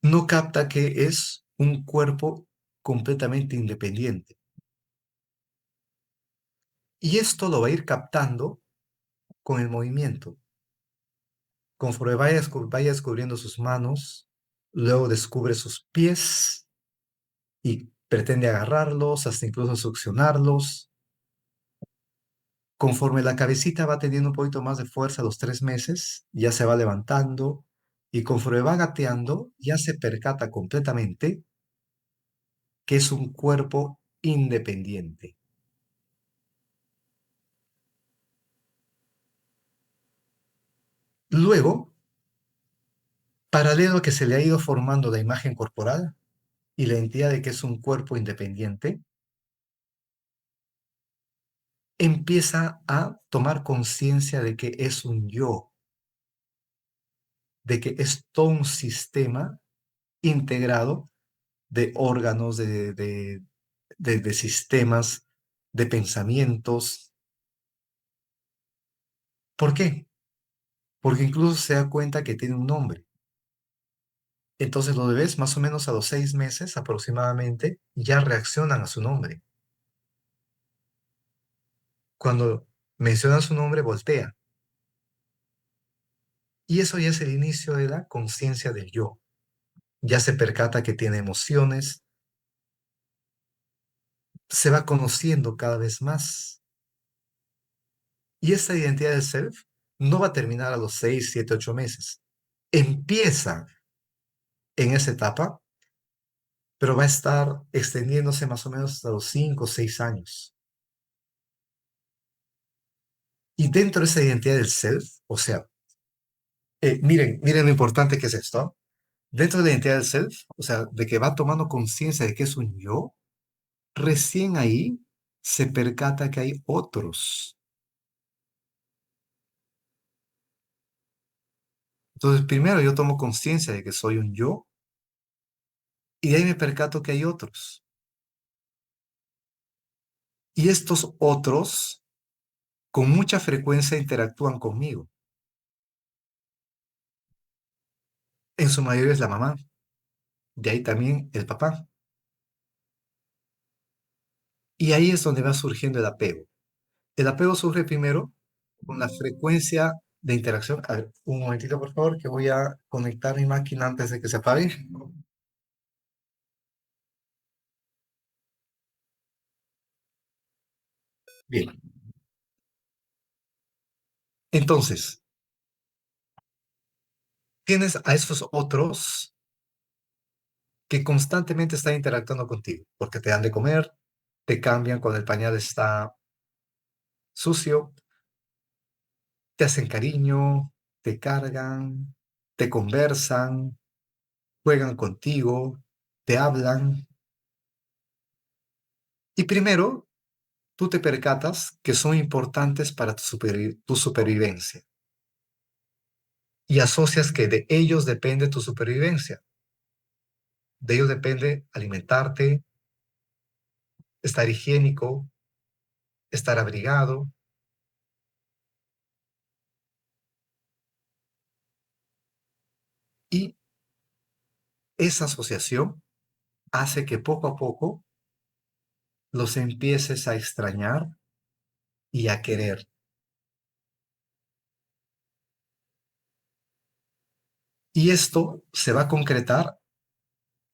No capta que es un cuerpo completamente independiente. Y esto lo va a ir captando con el movimiento. Conforme vaya descubriendo sus manos, luego descubre sus pies y pretende agarrarlos, hasta incluso succionarlos. Conforme la cabecita va teniendo un poquito más de fuerza a los 3 meses, ya se va levantando y conforme va gateando, ya se percata completamente que es un cuerpo independiente. Luego, paralelo a que se le ha ido formando la imagen corporal y la identidad de que es un cuerpo independiente, empieza a tomar conciencia de que es un yo, de que es todo un sistema integrado de órganos, de sistemas, de pensamientos. ¿Por qué? Porque incluso se da cuenta que tiene un nombre. Entonces los bebés, más o menos a los 6 meses aproximadamente, ya reaccionan a su nombre. Cuando menciona su nombre, voltea. Y eso ya es el inicio de la conciencia del yo. Ya se percata que tiene emociones, se va conociendo cada vez más. Y esta identidad del self no va a terminar a los 6, 7, 8 meses. Empieza en esa etapa, pero va a estar extendiéndose más o menos hasta los 5 o 6 años. Y dentro de esa identidad del self, o sea, miren lo importante que es esto. Dentro de la identidad del self, o sea, de que va tomando conciencia de que es un yo, recién ahí se percata que hay otros. Entonces, primero yo tomo conciencia de que soy un yo y de ahí me percato que hay otros. Y estos otros con mucha frecuencia interactúan conmigo. En su mayoría es la mamá, de ahí también el papá. Y ahí es donde va surgiendo el apego. El apego surge primero con la frecuencia de interacción. A ver, un momentito, por favor, que voy a conectar mi máquina antes de que se apague. Bien. Entonces, tienes a esos otros que constantemente están interactuando contigo, porque te dan de comer, te cambian cuando el pañal está sucio, te hacen cariño, te cargan, te conversan, juegan contigo, te hablan. Y primero, tú te percatas que son importantes para tu supervivencia y asocias que de ellos depende tu supervivencia. De ellos depende alimentarte, estar higiénico, estar abrigado. Y esa asociación hace que poco a poco los empieces a extrañar y a querer. Y esto se va a concretar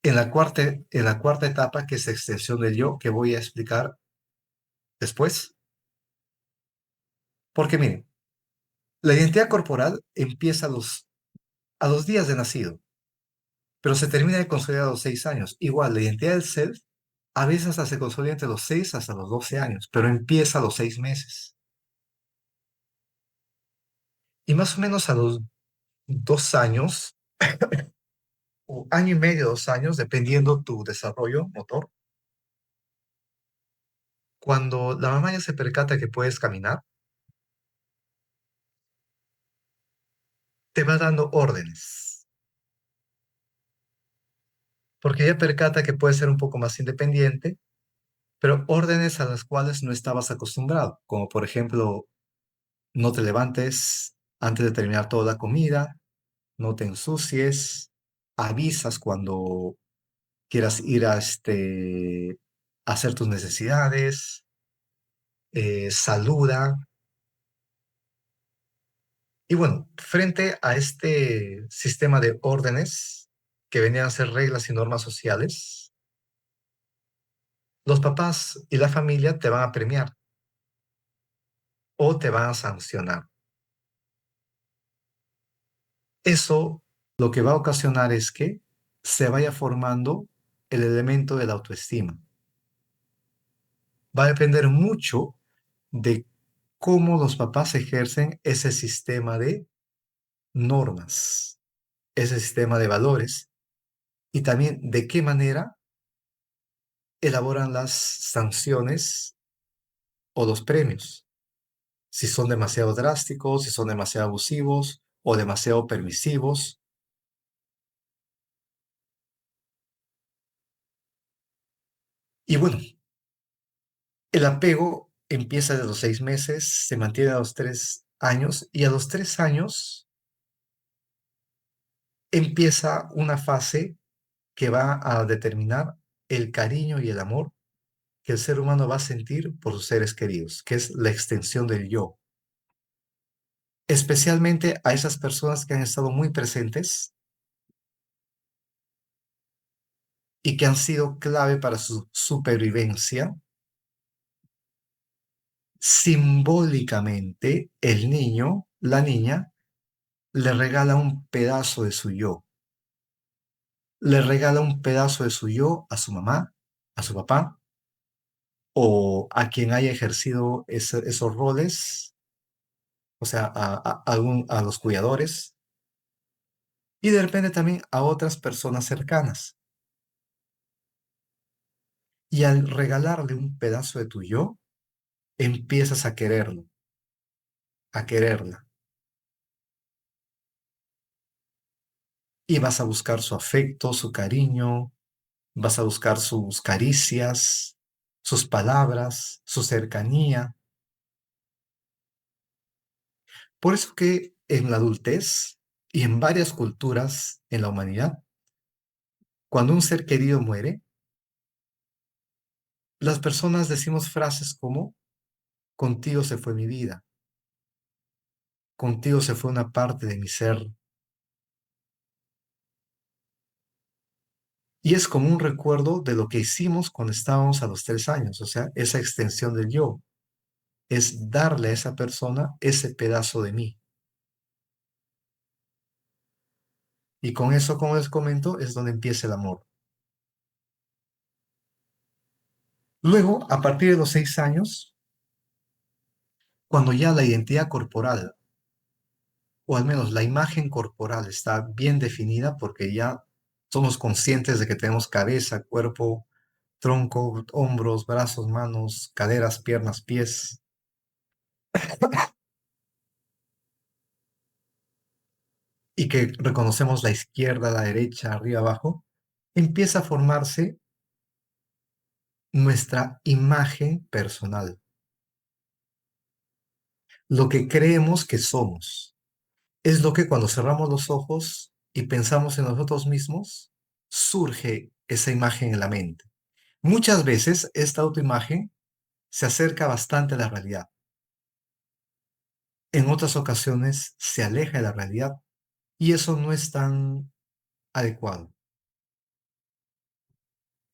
en la cuarta etapa, que es la extensión del yo, que voy a explicar después. Porque miren, la identidad corporal empieza a los días de nacido, pero se termina de consolidar a los 6 años. Igual, la identidad del self a veces hasta se consolida entre los 6 hasta los 12 años, pero empieza a los 6 meses. Y más o menos a los 2 años, o año y medio, 2 años, dependiendo tu desarrollo motor, cuando la mamá ya se percata que puedes caminar, te va dando órdenes, porque ya percata que puedes ser un poco más independiente, pero órdenes a las cuales no estabas acostumbrado, como por ejemplo, no te levantes antes de terminar toda la comida, no te ensucies, avisas cuando quieras ir a hacer tus necesidades, saluda. Y bueno, frente a este sistema de órdenes que venían a ser reglas y normas sociales, los papás y la familia te van a premiar o te van a sancionar. Eso lo que va a ocasionar es que se vaya formando el elemento de la autoestima. Va a depender mucho de cómo los papás ejercen ese sistema de normas, ese sistema de valores, y también de qué manera elaboran las sanciones o los premios. Si son demasiado drásticos, si son demasiado abusivos o demasiado permisivos. Y bueno, el apego empieza desde los 6 meses, se mantiene a los 3 años y a los 3 años empieza una fase que va a determinar el cariño y el amor que el ser humano va a sentir por sus seres queridos, que es la extensión del yo. Especialmente a esas personas que han estado muy presentes y que han sido clave para su supervivencia, simbólicamente el niño, la niña, le regala un pedazo de su yo. Le regala un pedazo de su yo a su mamá, a su papá, o a quien haya ejercido esos roles, o sea, a los cuidadores, y de repente también a otras personas cercanas. Y al regalarle un pedazo de tu yo, empiezas a quererlo, a quererla. Y vas a buscar su afecto, su cariño, vas a buscar sus caricias, sus palabras, su cercanía. Por eso que en la adultez y en varias culturas en la humanidad, cuando un ser querido muere, las personas decimos frases como, contigo se fue mi vida, contigo se fue una parte de mi ser. Y es como un recuerdo de lo que hicimos cuando estábamos a los 3 años, o sea, esa extensión del yo, es darle a esa persona ese pedazo de mí. Y con eso, como les comento, es donde empieza el amor. Luego, a partir de los 6 años, cuando ya la identidad corporal, o al menos la imagen corporal está bien definida, porque ya somos conscientes de que tenemos cabeza, cuerpo, tronco, hombros, brazos, manos, caderas, piernas, pies, y que reconocemos la izquierda, la derecha, arriba, abajo, empieza a formarse nuestra imagen personal, lo que creemos que somos. Es lo que cuando cerramos los ojos y pensamos en nosotros mismos, surge esa imagen en la mente. Muchas veces esta autoimagen se acerca bastante a la realidad. En otras ocasiones se aleja de la realidad y eso no es tan adecuado.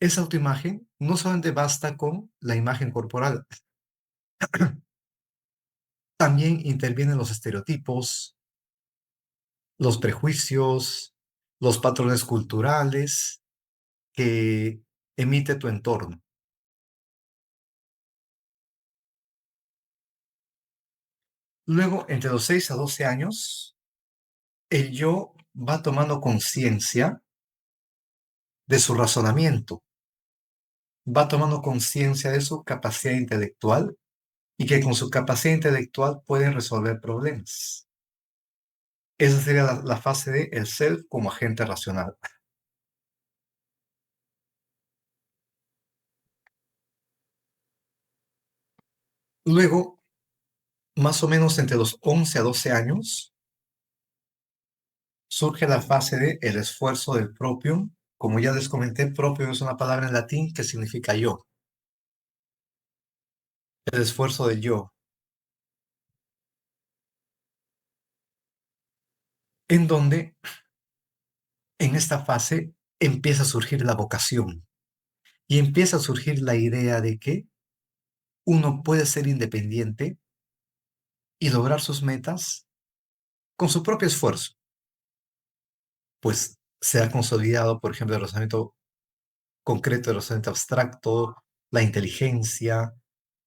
Esa autoimagen no solamente basta con la imagen corporal, también intervienen los estereotipos, los prejuicios, los patrones culturales que emite tu entorno. Luego, entre los 6 a 12 años, el yo va tomando conciencia de su razonamiento, va tomando conciencia de su capacidad intelectual y que con su capacidad intelectual puede resolver problemas. Esa sería la fase de el self como agente racional. Luego, más o menos entre los 11 a 12 años, surge la fase de el esfuerzo del propio. Como ya les comenté, propio es una palabra en latín que significa yo. El esfuerzo del yo, en donde en esta fase empieza a surgir la vocación y empieza a surgir la idea de que uno puede ser independiente y lograr sus metas con su propio esfuerzo. Pues se ha consolidado, por ejemplo, el razonamiento concreto, el razonamiento abstracto, la inteligencia,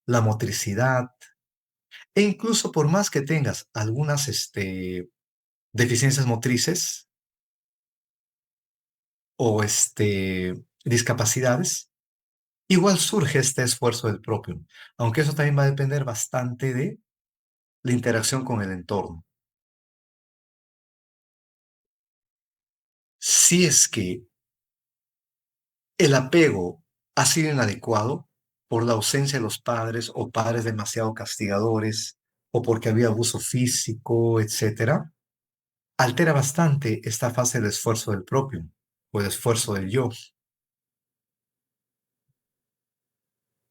la motricidad, e incluso por más que tengas algunas deficiencias motrices o discapacidades, igual surge este esfuerzo del propio, aunque eso también va a depender bastante de la interacción con el entorno. Si es que el apego ha sido inadecuado por la ausencia de los padres o padres demasiado castigadores o porque había abuso físico, etcétera, altera bastante esta fase del esfuerzo del propio o el esfuerzo del yo,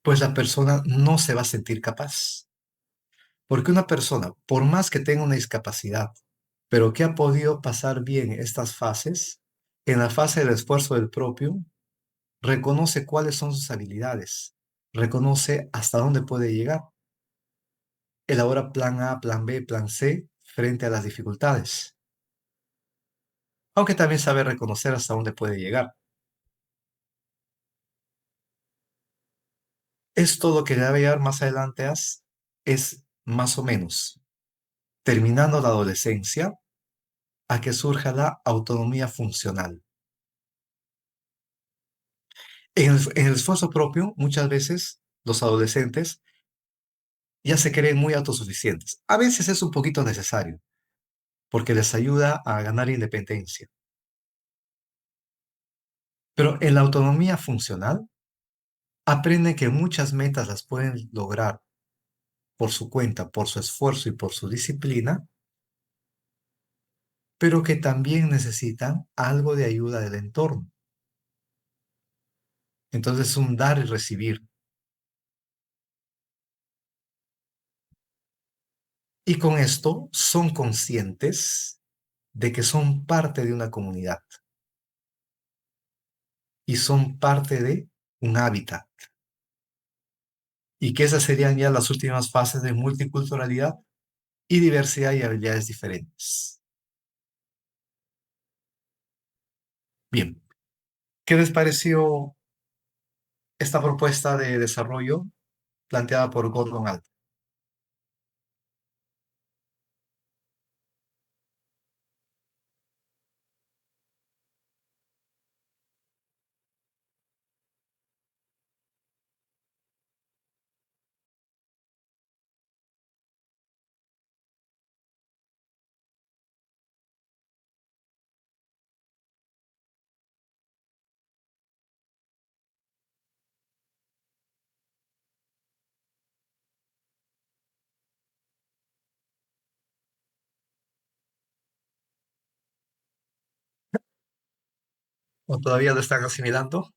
pues la persona no se va a sentir capaz. Porque una persona, por más que tenga una discapacidad, pero que ha podido pasar bien estas fases, en la fase del esfuerzo del propio, reconoce cuáles son sus habilidades, reconoce hasta dónde puede llegar. elabora plan A, plan B, plan C frente a las dificultades. Aunque también sabe reconocer hasta dónde puede llegar. Esto lo que le va a llevar más adelante es más o menos, terminando la adolescencia, a que surja la autonomía funcional. En el esfuerzo propio, muchas veces los adolescentes ya se creen muy autosuficientes. A veces es un poquito necesario, porque les ayuda a ganar independencia. Pero en la autonomía funcional, aprenden que muchas metas las pueden lograr por su cuenta, por su esfuerzo y por su disciplina, pero que también necesitan algo de ayuda del entorno. Entonces es un dar y recibir. Y con esto son conscientes de que son parte de una comunidad y son parte de un hábitat. Y que esas serían ya las últimas fases de multiculturalidad y diversidad y habilidades diferentes. Bien, ¿qué les pareció esta propuesta de desarrollo planteada por Gordon Alt? ¿O todavía lo están asimilando?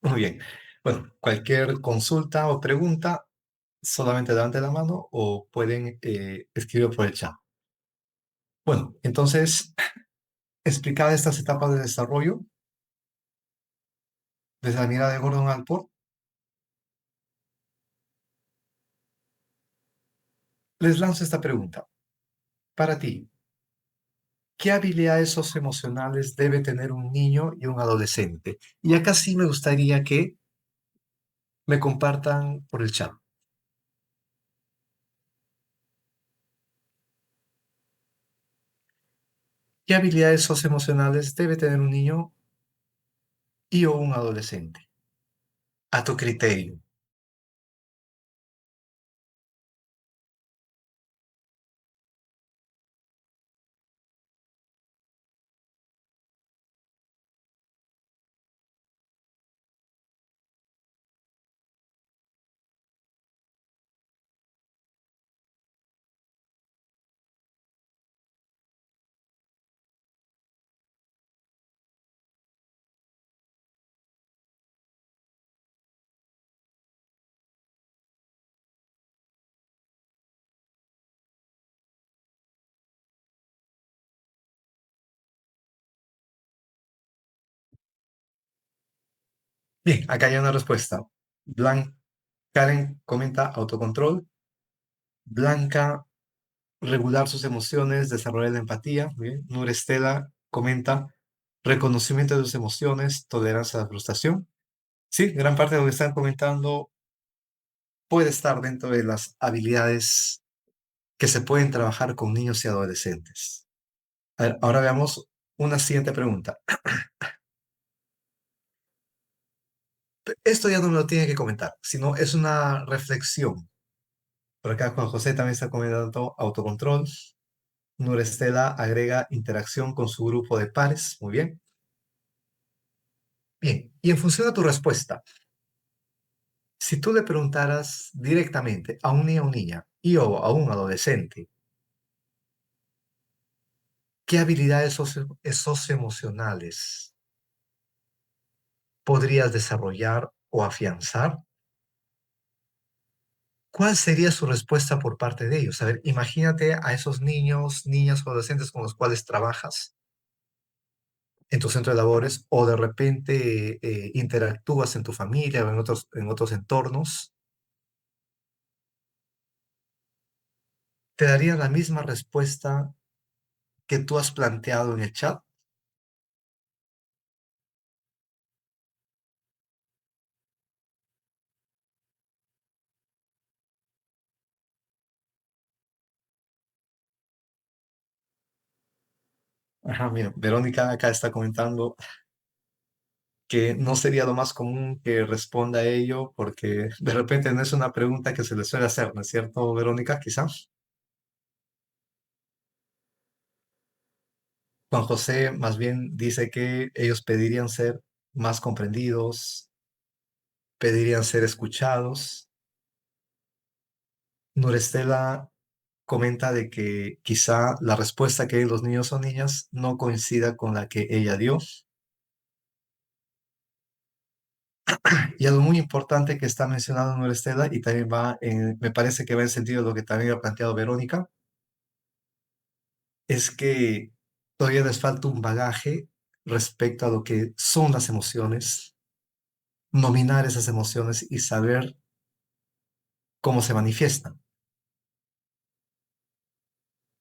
Muy bien. Bueno, cualquier consulta o pregunta, solamente levante la mano o pueden escribir por el chat. Bueno, entonces, explicadas estas etapas de desarrollo, desde la mirada de Gordon Allport, les lanzo esta pregunta. Para ti, ¿qué habilidades socioemocionales debe tener un niño y un adolescente? Y acá sí me gustaría que me compartan por el chat. ¿Qué habilidades socioemocionales debe tener un niño y o un adolescente? A tu criterio. Bien, acá hay una respuesta. Karen comenta autocontrol. Blanca, regular sus emociones, desarrollar la empatía. Muy bien. Nurestela comenta reconocimiento de sus emociones, tolerancia a la frustración. Sí, gran parte de lo que están comentando puede estar dentro de las habilidades que se pueden trabajar con niños y adolescentes. A ver, ahora veamos una siguiente pregunta. Esto ya no me lo tiene que comentar, sino es una reflexión. Por acá Juan José también está comentando autocontrol. Nurestela agrega interacción con su grupo de pares. Muy bien. Bien, y en función de tu respuesta, si tú le preguntaras directamente a un niño o niña y o a un adolescente, ¿qué habilidades socioemocionales podrías desarrollar o afianzar? ¿cuál sería su respuesta por parte de ellos? A ver, imagínate a esos niños, niñas o adolescentes con los cuales trabajas en tu centro de labores o de repente interactúas en tu familia o en otros entornos. ¿Te darían la misma respuesta que tú has planteado en el chat? Ajá, mira, Verónica acá está comentando que no sería lo más común que responda a ello porque de repente no es una pregunta que se le suele hacer, ¿no es cierto, Verónica? Quizás. Juan José más bien dice que ellos pedirían ser más comprendidos, pedirían ser escuchados. Nurestela comenta de que quizá la respuesta que los niños o niñas no coincida con la que ella dio. Y algo muy importante que está mencionando Nurestela y también me parece que va en sentido de lo que también ha planteado Verónica, es que todavía les falta un bagaje respecto a lo que son las emociones, nominar esas emociones y saber cómo se manifiestan.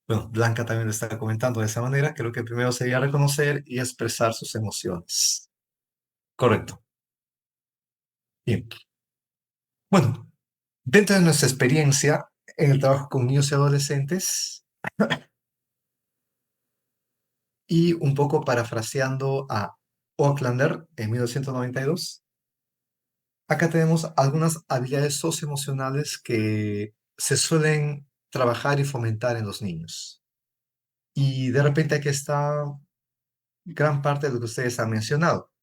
Bueno, Blanca también lo está comentando de esa manera. Creo que primero sería reconocer y expresar sus emociones. Correcto. Bien. Bueno, dentro de nuestra experiencia en el trabajo con niños y adolescentes, y un poco parafraseando a Oaklander en 1992, acá tenemos algunas habilidades socioemocionales que se suelen trabajar y fomentar en los niños. Y de repente aquí está gran parte de lo que ustedes han mencionado.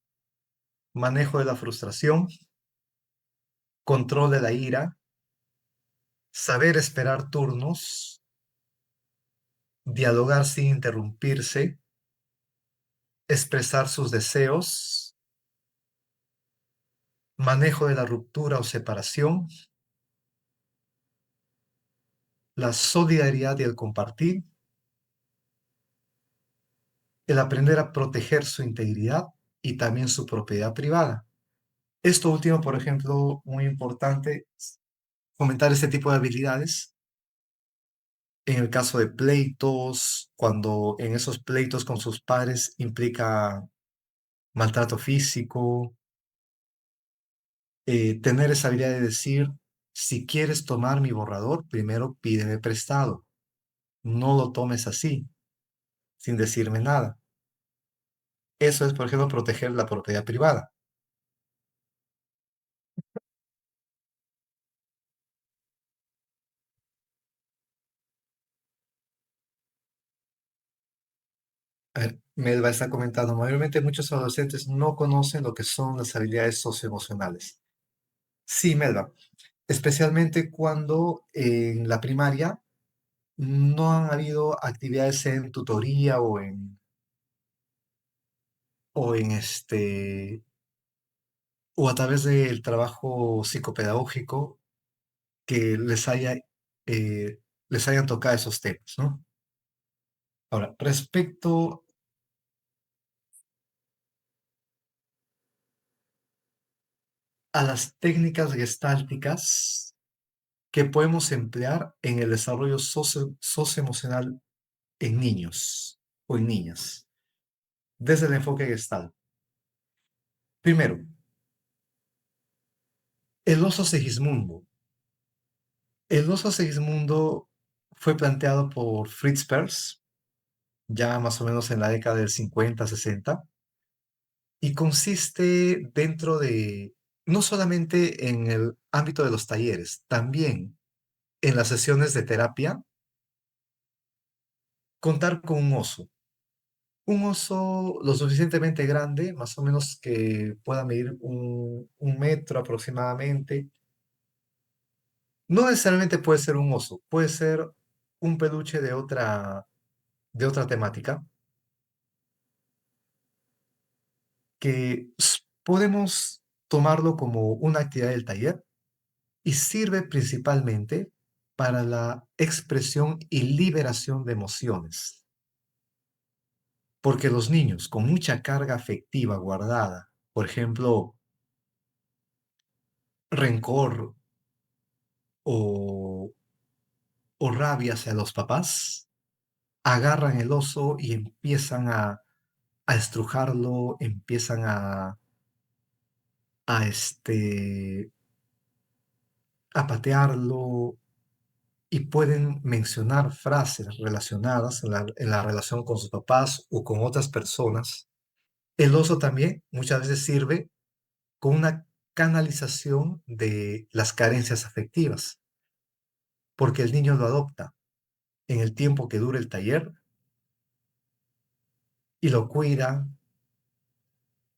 Manejo de la frustración, control de la ira, saber esperar turnos, dialogar sin interrumpirse, expresar sus deseos, manejo de la ruptura o separación, la solidaridad y el compartir, el aprender a proteger su integridad y también su propiedad privada. Esto último, por ejemplo, muy importante, fomentar este tipo de habilidades en el caso de pleitos, cuando en esos pleitos con sus padres implica maltrato físico, tener esa habilidad de decir, si quieres tomar mi borrador, primero pídeme prestado, no lo tomes así, sin decirme nada. Eso es, por ejemplo, proteger la propiedad privada. A ver, Melba está comentando, mayormente muchos adolescentes no conocen lo que son las habilidades socioemocionales. Sí, Melba, especialmente cuando en la primaria no han habido actividades en tutoría o a través del trabajo psicopedagógico que les hayan tocado esos temas, ¿no? Ahora, respecto a las técnicas gestálticas que podemos emplear en el desarrollo socioemocional en niños o en niñas, desde el enfoque gestal. Primero, el oso Segismundo. El oso Segismundo fue planteado por Fritz Perls, ya más o menos en la década del 50-60, y consiste dentro de, no solamente en el ámbito de los talleres, también en las sesiones de terapia, contar con un oso. Un oso lo suficientemente grande, más o menos que pueda medir un metro aproximadamente. No necesariamente puede ser un oso, puede ser un peluche de otra temática, que podemos tomarlo como una actividad del taller y sirve principalmente para la expresión y liberación de emociones. Porque los niños con mucha carga afectiva guardada, por ejemplo, rencor o, o rabia hacia los papás, agarran el oso y empiezan a estrujarlo, empiezan a, este, a patearlo y pueden mencionar frases relacionadas en la relación con sus papás o con otras personas. El oso también muchas veces sirve con una canalización de las carencias afectivas, porque el niño lo adopta en el tiempo que dure el taller y lo cuida,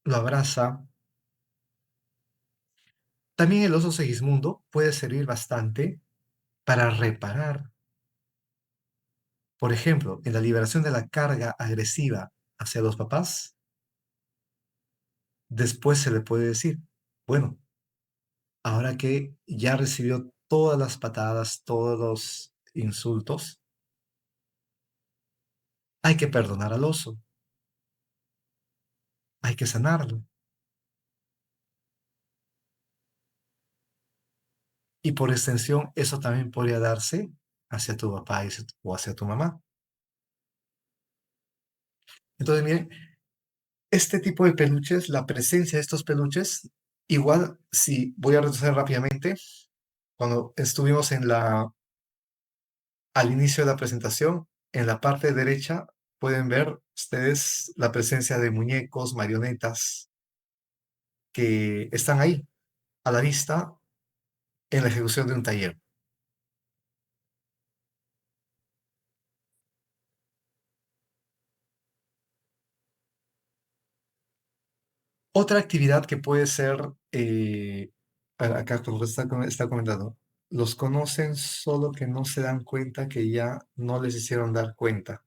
lo abraza. También el oso Segismundo puede servir bastante para reparar. Por ejemplo, en la liberación de la carga agresiva hacia los papás, después se le puede decir, bueno, ahora que ya recibió todas las patadas, todos los insultos, hay que perdonar al oso, hay que sanarlo. Y por extensión, eso también podría darse hacia tu papá o hacia tu mamá. Entonces, miren, este tipo de peluches, la presencia de estos peluches, igual, si voy a retroceder rápidamente, cuando estuvimos al inicio de la presentación, en la parte derecha pueden ver ustedes la presencia de muñecos, marionetas, que están ahí, a la vista, en la ejecución de un taller. Otra actividad que puede ser, acá como está comentando, los conocen solo que no se dan cuenta que ya no les hicieron dar cuenta.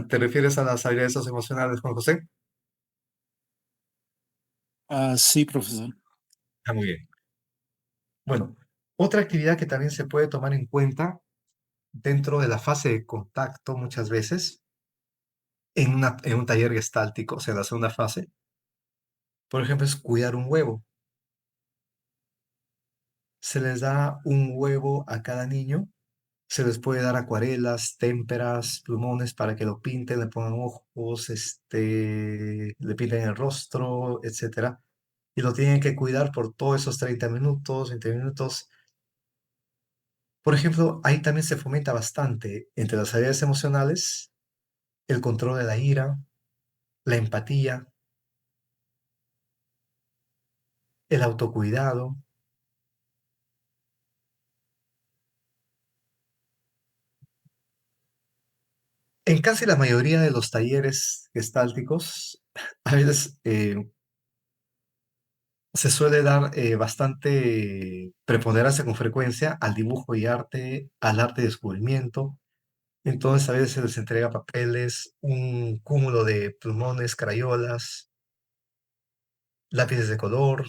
¿Te refieres a las habilidades socioemocionales, Juan José? Sí, profesor. Muy bien. Bueno, otra actividad que también se puede tomar en cuenta dentro de la fase de contacto muchas veces, en un taller gestáltico, o sea, en la segunda fase, por ejemplo, es cuidar un huevo. Se les da un huevo a cada niño, se les puede dar acuarelas, témperas, plumones para que lo pinten, le pongan ojos, le pinten el rostro, etcétera. Y lo tienen que cuidar por todos esos 30 minutos, 20 minutos. Por ejemplo, ahí también se fomenta bastante entre las habilidades emocionales el control de la ira, la empatía, el autocuidado. En casi la mayoría de los talleres gestálticos, a veces se suele dar bastante preponderancia con frecuencia al dibujo y arte, al arte de descubrimiento. Entonces a veces se les entrega papeles, un cúmulo de plumones, crayolas, lápices de color.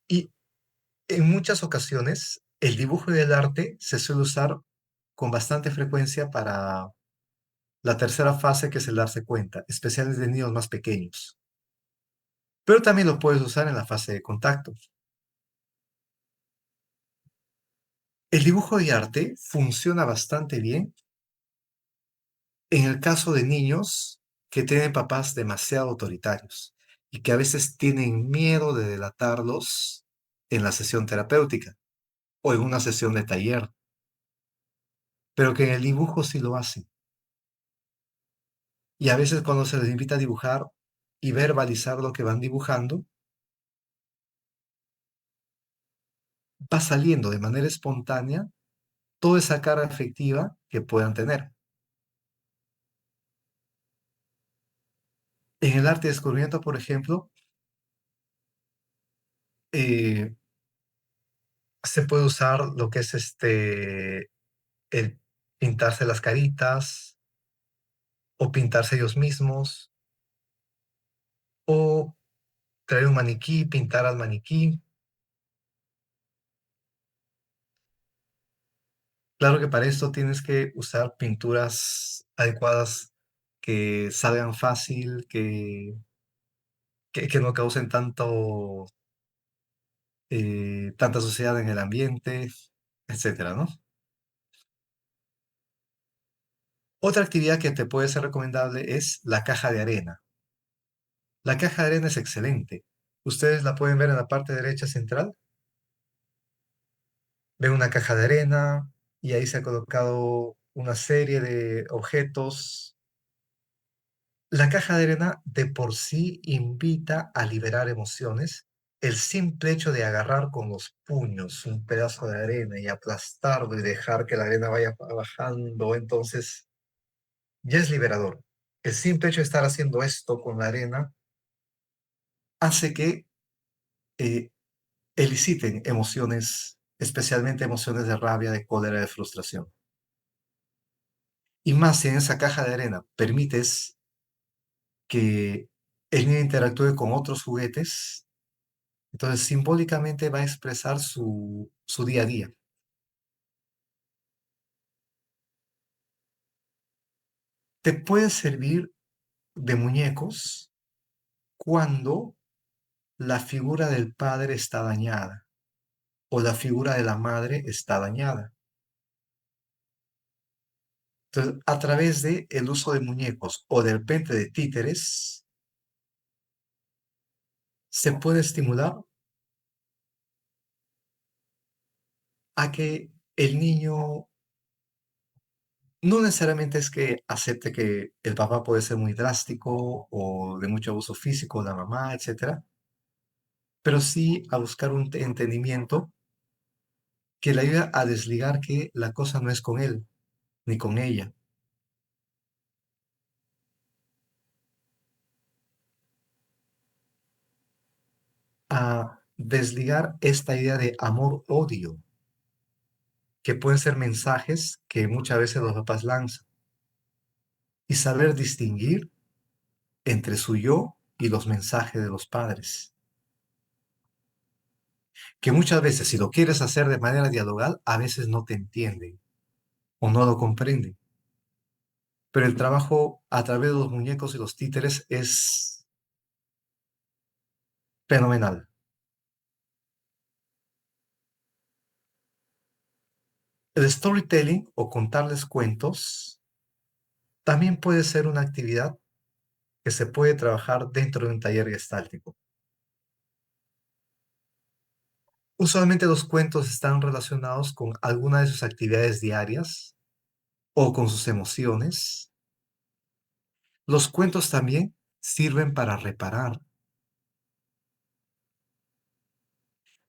Y en muchas ocasiones el dibujo y el arte se suele usar con bastante frecuencia para la tercera fase, que es el darse cuenta, especialmente de niños más pequeños. Pero también lo puedes usar en la fase de contacto. El dibujo y arte funciona bastante bien en el caso de niños que tienen papás demasiado autoritarios y que a veces tienen miedo de delatarlos en la sesión terapéutica o en una sesión de taller, pero que en el dibujo sí lo hacen. Y a veces cuando se les invita a dibujar y verbalizar lo que van dibujando, va saliendo de manera espontánea toda esa carga afectiva que puedan tener. En el arte de descubrimiento, por ejemplo, eh, se puede usar lo que es el pintarse las caritas o pintarse ellos mismos o traer un maniquí, pintar al maniquí. Claro que para esto tienes que usar pinturas adecuadas que salgan fácil, que no causen tanta suciedad en el ambiente, etcétera, ¿no? Otra actividad que te puede ser recomendable es la caja de arena. La caja de arena es excelente. Ustedes la pueden ver en la parte derecha central. Ven una caja de arena y ahí se ha colocado una serie de objetos. La caja de arena de por sí invita a liberar emociones. El simple hecho de agarrar con los puños un pedazo de arena y aplastarlo y dejar que la arena vaya bajando, entonces ya es liberador. El simple hecho de estar haciendo esto con la arena hace que eh, eliciten emociones, especialmente emociones de rabia, de cólera, de frustración. Y más si en esa caja de arena permites que el niño interactúe con otros juguetes, entonces simbólicamente va a expresar su día a día. Te puede servir de muñecos cuando la figura del padre está dañada o la figura de la madre está dañada. Entonces, a través de el uso de muñecos o de repente de títeres, se puede estimular a que el niño no necesariamente es que acepte que el papá puede ser muy drástico o de mucho abuso físico, la mamá, etcétera, pero sí a buscar un entendimiento que le ayuda a desligar que la cosa no es con él ni con ella. A desligar esta idea de amor-odio, que pueden ser mensajes que muchas veces los papás lanzan, y saber distinguir entre su yo y los mensajes de los padres. Que muchas veces, si lo quieres hacer de manera dialogal, a veces no te entienden o no lo comprenden. Pero el trabajo a través de los muñecos y los títeres es fenomenal. El storytelling o contarles cuentos también puede ser una actividad que se puede trabajar dentro de un taller gestáltico. Usualmente los cuentos están relacionados con alguna de sus actividades diarias o con sus emociones. Los cuentos también sirven para reparar.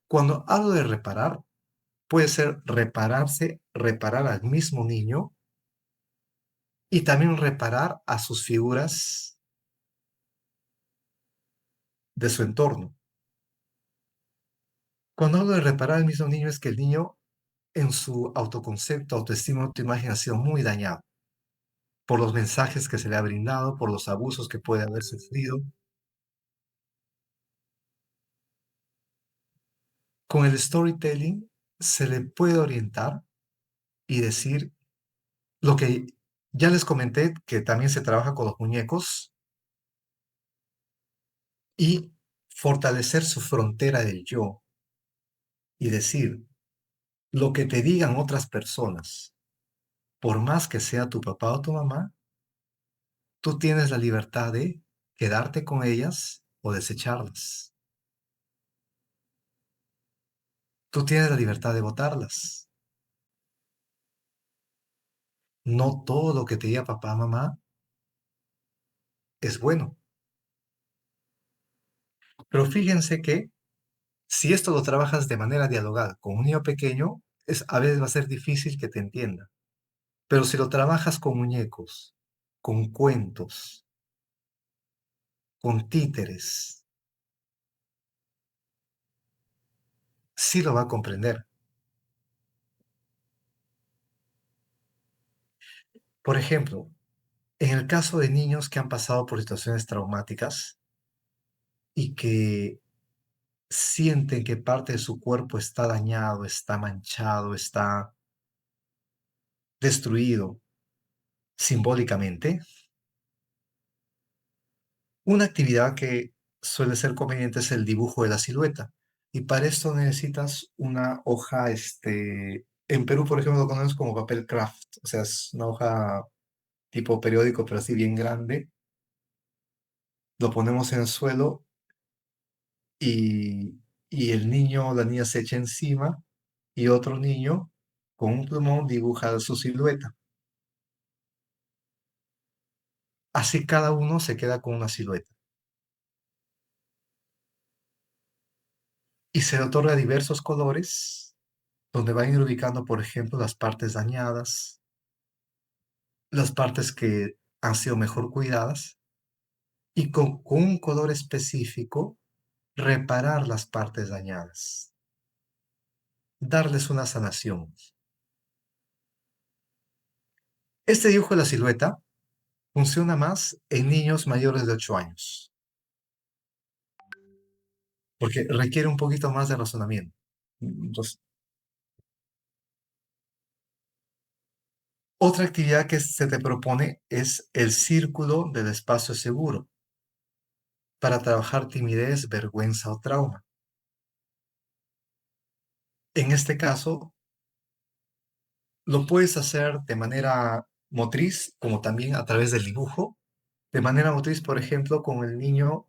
Cuando hablo de reparar, puede ser reparar al mismo niño y también reparar a sus figuras de su entorno. Cuando hablo de reparar al mismo niño es que el niño en su autoconcepto, autoestima, autoimagen ha sido muy dañado por los mensajes que se le ha brindado, por los abusos que puede haber sufrido. Con el storytelling se le puede orientar y decir lo que ya les comenté, que también se trabaja con los muñecos y fortalecer su frontera del yo y decir lo que te digan otras personas, por más que sea tu papá o tu mamá, tú tienes la libertad de quedarte con ellas o desecharlas. Tú tienes la libertad de votarlas. No todo lo que te diga papá o mamá es bueno. Pero fíjense que si esto lo trabajas de manera dialogal con un niño pequeño, a veces va a ser difícil que te entienda. Pero si lo trabajas con muñecos, con cuentos, con títeres, sí lo va a comprender. Por ejemplo, en el caso de niños que han pasado por situaciones traumáticas, y que sienten que parte de su cuerpo está dañado, está manchado, está destruido simbólicamente, una actividad que suele ser conveniente es el dibujo de la silueta. Y para esto necesitas una hoja, en Perú, por ejemplo, lo conocemos como papel craft, o sea, es una hoja tipo periódico, pero así bien grande. Lo ponemos en el suelo y, y el niño o la niña se echa encima y otro niño con un plumón dibuja su silueta. Así cada uno se queda con una silueta. Y se le otorga diversos colores, donde van a ir ubicando, por ejemplo, las partes dañadas, las partes que han sido mejor cuidadas, y con un color específico, reparar las partes dañadas, darles una sanación. Este dibujo de la silueta funciona más en niños mayores de 8 años, porque requiere un poquito más de razonamiento. Entonces, otra actividad que se te propone es el círculo del espacio seguro para trabajar timidez, vergüenza o trauma. En este caso, lo puedes hacer de manera motriz, como también a través del dibujo. De manera motriz, por ejemplo, con el niño,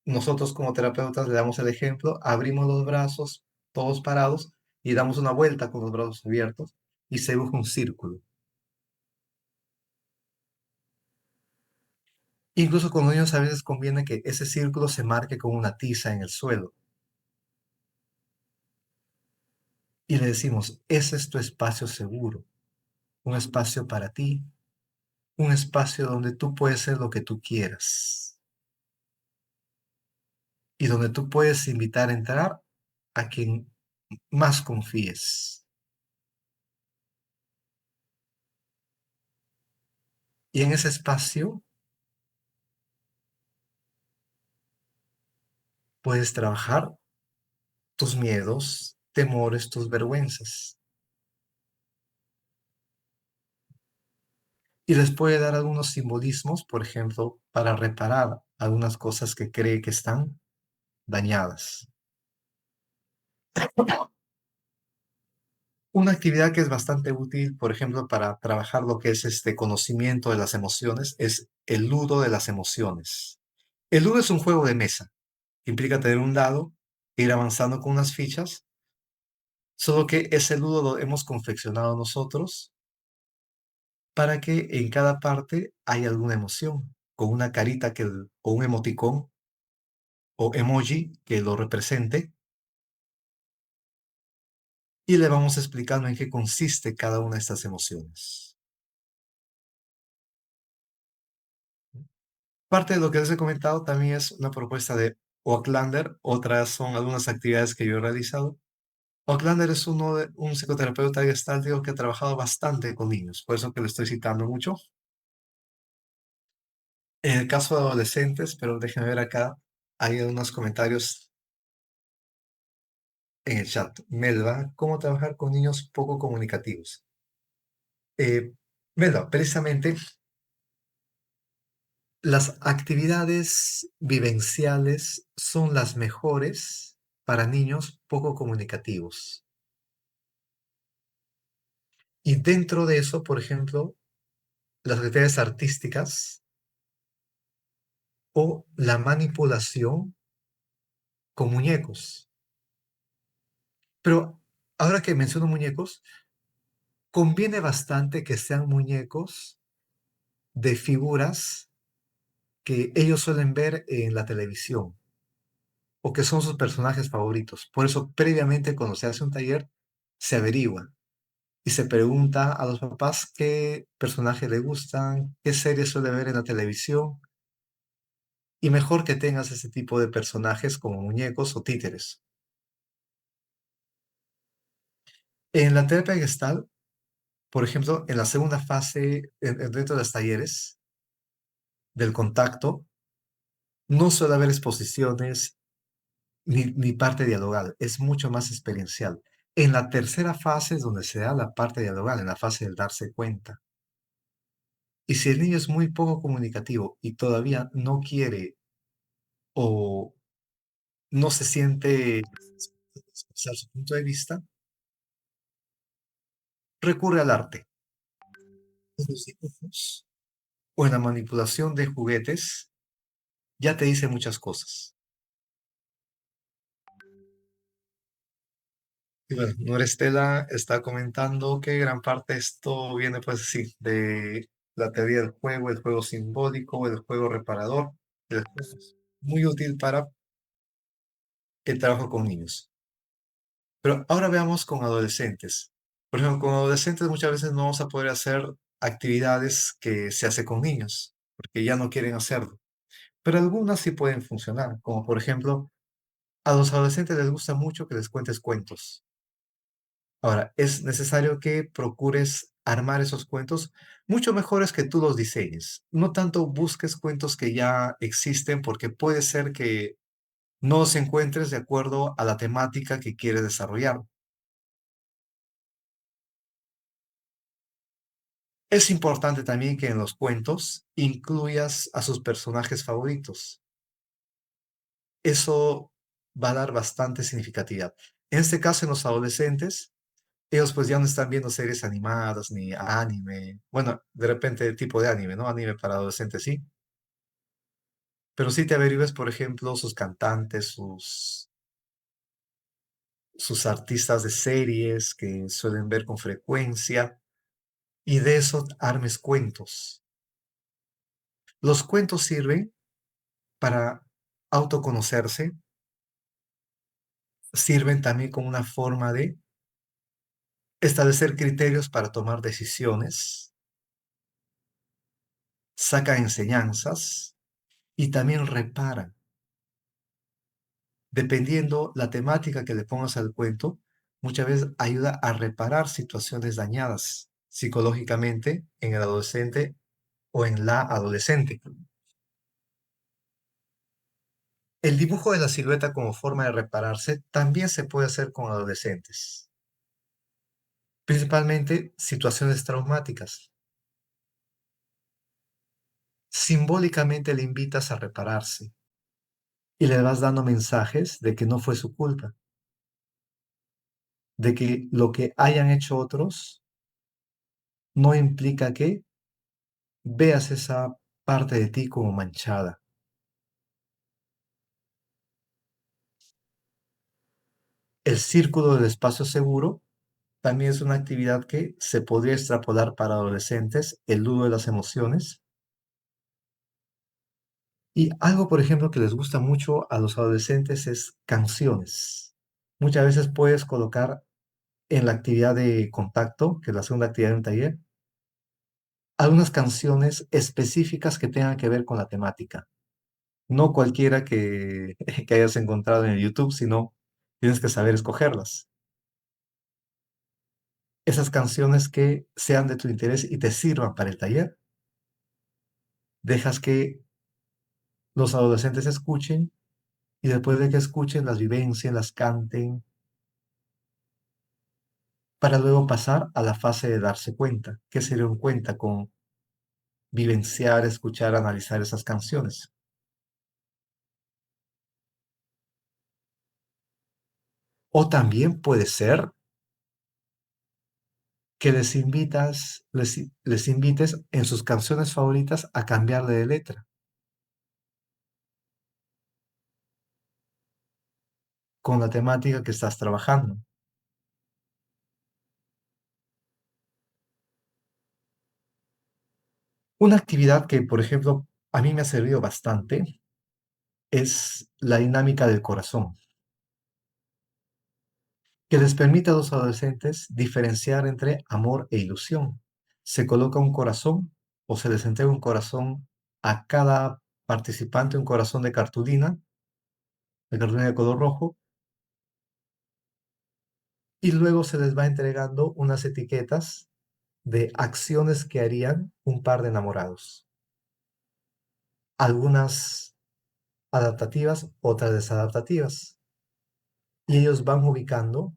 nosotros como terapeutas le damos el ejemplo, abrimos los brazos, todos parados, y damos una vuelta con los brazos abiertos y se dibuja un círculo. Incluso con los niños a veces conviene que ese círculo se marque con una tiza en el suelo. Y le decimos, ese es tu espacio seguro, un espacio para ti, un espacio donde tú puedes ser lo que tú quieras y donde tú puedes invitar a entrar a quien más confíes. Y en ese espacio puedes trabajar tus miedos, temores, tus vergüenzas. Y les puede dar algunos simbolismos, por ejemplo, para reparar algunas cosas que cree que están dañadas. Una actividad que es bastante útil, por ejemplo, para trabajar lo que es este conocimiento de las emociones, es el ludo de las emociones. El ludo es un juego de mesa que implica tener un dado, ir avanzando con unas fichas, solo que ese ludo lo hemos confeccionado nosotros para que en cada parte haya alguna emoción, con una carita o un emoticón o emoji que lo represente, y le vamos explicando en qué consiste cada una de estas emociones. Parte de lo que les he comentado también es una propuesta de Oaklander, otras son algunas actividades que yo he realizado. Oaklander es un psicoterapeuta gestáltico que ha trabajado bastante con niños, por eso que lo estoy citando mucho. En el caso de adolescentes, pero déjenme ver acá, hay unos comentarios en el chat. Melba, ¿cómo trabajar con niños poco comunicativos? Melba, precisamente las actividades vivenciales son las mejores para niños poco comunicativos. Y dentro de eso, por ejemplo, las actividades artísticas o la manipulación con muñecos. Pero ahora que menciono muñecos, conviene bastante que sean muñecos de figuras que ellos suelen ver en la televisión o que son sus personajes favoritos. Por eso, previamente, cuando se hace un taller, se averigua y se pregunta a los papás qué personajes le gustan, qué series suele ver en la televisión. Y mejor que tengas ese tipo de personajes como muñecos o títeres. En la terapia Gestalt, por ejemplo, en la segunda fase, dentro de los talleres del contacto, No suele haber exposiciones ni parte dialogal, es mucho más experiencial. En la tercera fase es donde se da la parte dialogal, en la fase del darse cuenta. Y si el niño es muy poco comunicativo y todavía no quiere o no se siente expresar su punto de vista, recurre al arte, en los dibujos o en la manipulación de juguetes, ya te dice muchas cosas. Y bueno, Nora Estela está comentando que gran parte de esto viene, pues sí, de la teoría del juego, el juego simbólico, el juego reparador, el juego es muy útil para el trabajo con niños. Pero ahora veamos con adolescentes. Por ejemplo, con adolescentes muchas veces no vamos a poder hacer actividades que se hace con niños, porque ya no quieren hacerlo. Pero algunas sí pueden funcionar, como por ejemplo, a los adolescentes les gusta mucho que les cuentes cuentos. Ahora, es necesario que procures armar esos cuentos mucho mejores que tú los diseñes. No tanto busques cuentos que ya existen, porque puede ser que no los encuentres de acuerdo a la temática que quieres desarrollar. Es importante también que en los cuentos incluyas a sus personajes favoritos. Eso va a dar bastante significatividad. En este caso, en los adolescentes, ellos pues ya no están viendo series animadas ni anime. Bueno, de repente el tipo de anime, ¿no? Anime para adolescentes sí. Pero sí te averigues, por ejemplo, sus cantantes, sus artistas de series que suelen ver con frecuencia, y de eso armes cuentos. Los cuentos sirven para autoconocerse, sirven también como una forma de establecer criterios para tomar decisiones, sacan enseñanzas y también reparan. Dependiendo la temática que le pongas al cuento, muchas veces ayuda a reparar situaciones dañadas psicológicamente en el adolescente o en la adolescente. El dibujo de la silueta como forma de repararse también se puede hacer con adolescentes, principalmente situaciones traumáticas. Simbólicamente le invitas a repararse y le vas dando mensajes de que no fue su culpa, de que lo que hayan hecho otros no implica que veas esa parte de ti como manchada. El círculo del espacio seguro también es una actividad que se podría extrapolar para adolescentes, el ludo de las emociones. Y algo, por ejemplo, que les gusta mucho a los adolescentes es canciones. Muchas veces puedes colocar en la actividad de contacto, que es la segunda actividad de un taller, algunas canciones específicas que tengan que ver con la temática. No cualquiera que, que hayas encontrado en el YouTube, sino tienes que saber escogerlas. Esas canciones que sean de tu interés y te sirvan para el taller, dejas que los adolescentes escuchen y después de que escuchen las vivencien, las canten, para luego pasar a la fase de darse cuenta. ¿Qué se dieron cuenta con vivenciar, escuchar, analizar esas canciones? O también puede ser que les invites en sus canciones favoritas a cambiarle de letra, con la temática que estás trabajando. Una actividad que, por ejemplo, a mí me ha servido bastante es la dinámica del corazón, que les permite a los adolescentes diferenciar entre amor e ilusión. Se coloca un corazón o se les entrega un corazón a cada participante, un corazón de cartulina de color rojo, y luego se les va entregando unas etiquetas de acciones que harían un par de enamorados. Algunas adaptativas, otras desadaptativas. Y ellos van ubicando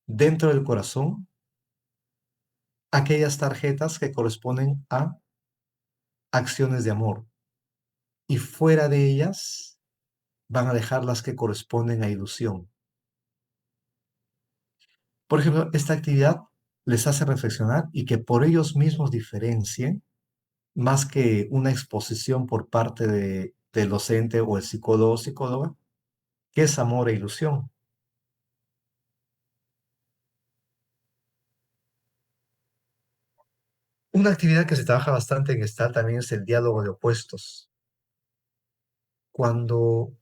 dentro del corazón aquellas tarjetas que corresponden a acciones de amor. Y fuera de ellas van a dejar las que corresponden a ilusión. Por ejemplo, esta actividad les hace reflexionar y que por ellos mismos diferencien, más que una exposición por parte del docente o el psicólogo o psicóloga, qué es amor e ilusión. Una actividad que se trabaja bastante en Gestalt también es el diálogo de opuestos. Cuando,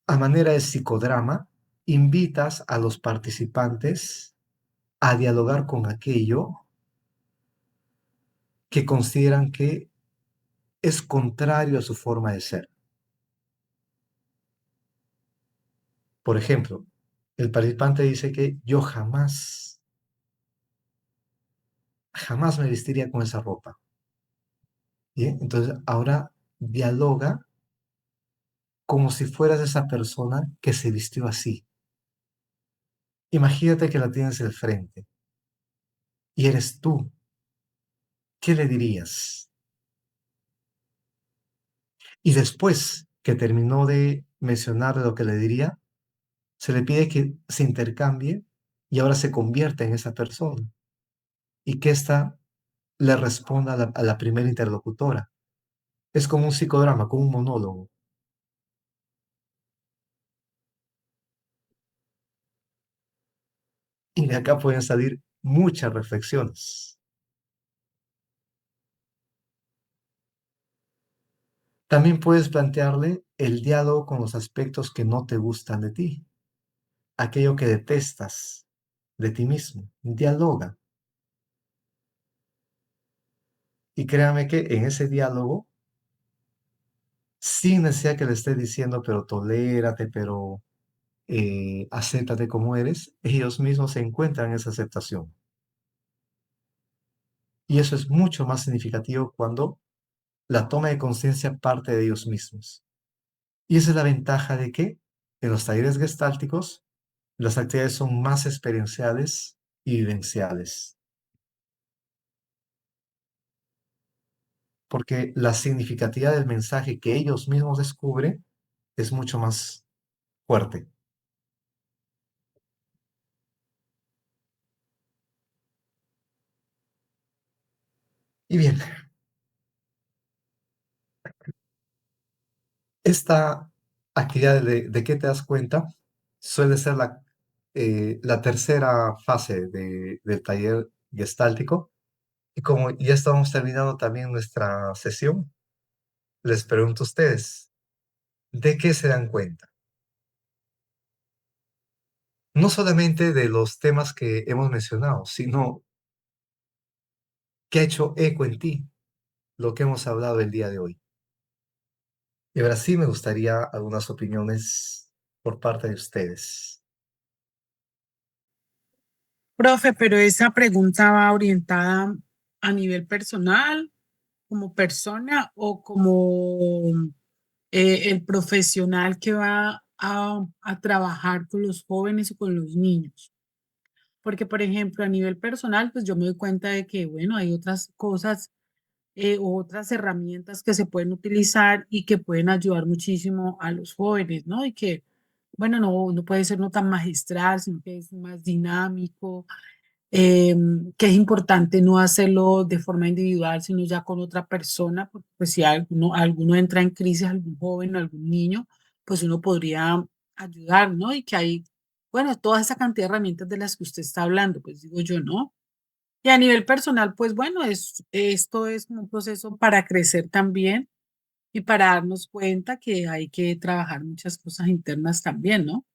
a manera de psicodrama, invitas a los participantes a dialogar con aquello que consideran que es contrario a su forma de ser. Por ejemplo, el participante dice que yo jamás me vestiría con esa ropa. ¿Bien? Entonces ahora dialoga como si fueras esa persona que se vistió así. Imagínate que la tienes al frente y eres tú. ¿Qué le dirías? Y después que terminó de mencionar lo que le diría, se le pide que se intercambie y ahora se convierta en esa persona. Y que ésta le responda a la primera interlocutora. Es como un psicodrama, como un monólogo. Y de acá pueden salir muchas reflexiones. También puedes plantearle el diálogo con los aspectos que no te gustan de ti, aquello que detestas de ti mismo. Dialoga. Y créame que en ese diálogo, sin necesidad que le esté diciendo, pero tolérate, pero acéptate como eres, ellos mismos se encuentran en esa aceptación. Y eso es mucho más significativo cuando la toma de conciencia parte de ellos mismos. Y esa es la ventaja de que en los talleres gestálticos las actividades son más experienciales y vivenciales. Porque la significatividad del mensaje que ellos mismos descubren es mucho más fuerte. Y bien, esta actividad de qué te das cuenta suele ser la tercera fase del taller gestáltico. Y como ya estamos terminando también nuestra sesión, les pregunto a ustedes, ¿de qué se dan cuenta? No solamente de los temas que hemos mencionado, sino que ha hecho eco en ti lo que hemos hablado el día de hoy. Y ahora sí me gustaría algunas opiniones por parte de ustedes. Profe, pero esa pregunta va orientada a nivel personal, como persona o como el profesional que va a trabajar con los jóvenes o con los niños. Porque, por ejemplo, a nivel personal, pues yo me doy cuenta de que, bueno, hay otras cosas, otras herramientas que se pueden utilizar y que pueden ayudar muchísimo a los jóvenes, ¿no? Y que, bueno, no puede ser no tan magistral, sino que es más dinámico, que es importante no hacerlo de forma individual, sino ya con otra persona, porque pues si alguno entra en crisis, algún joven o algún niño, pues uno podría ayudar, ¿no? Y que hay, bueno, toda esa cantidad de herramientas de las que usted está hablando, pues digo yo, ¿no? Y a nivel personal, pues bueno, esto es un proceso para crecer también y para darnos cuenta que hay que trabajar muchas cosas internas también, ¿no?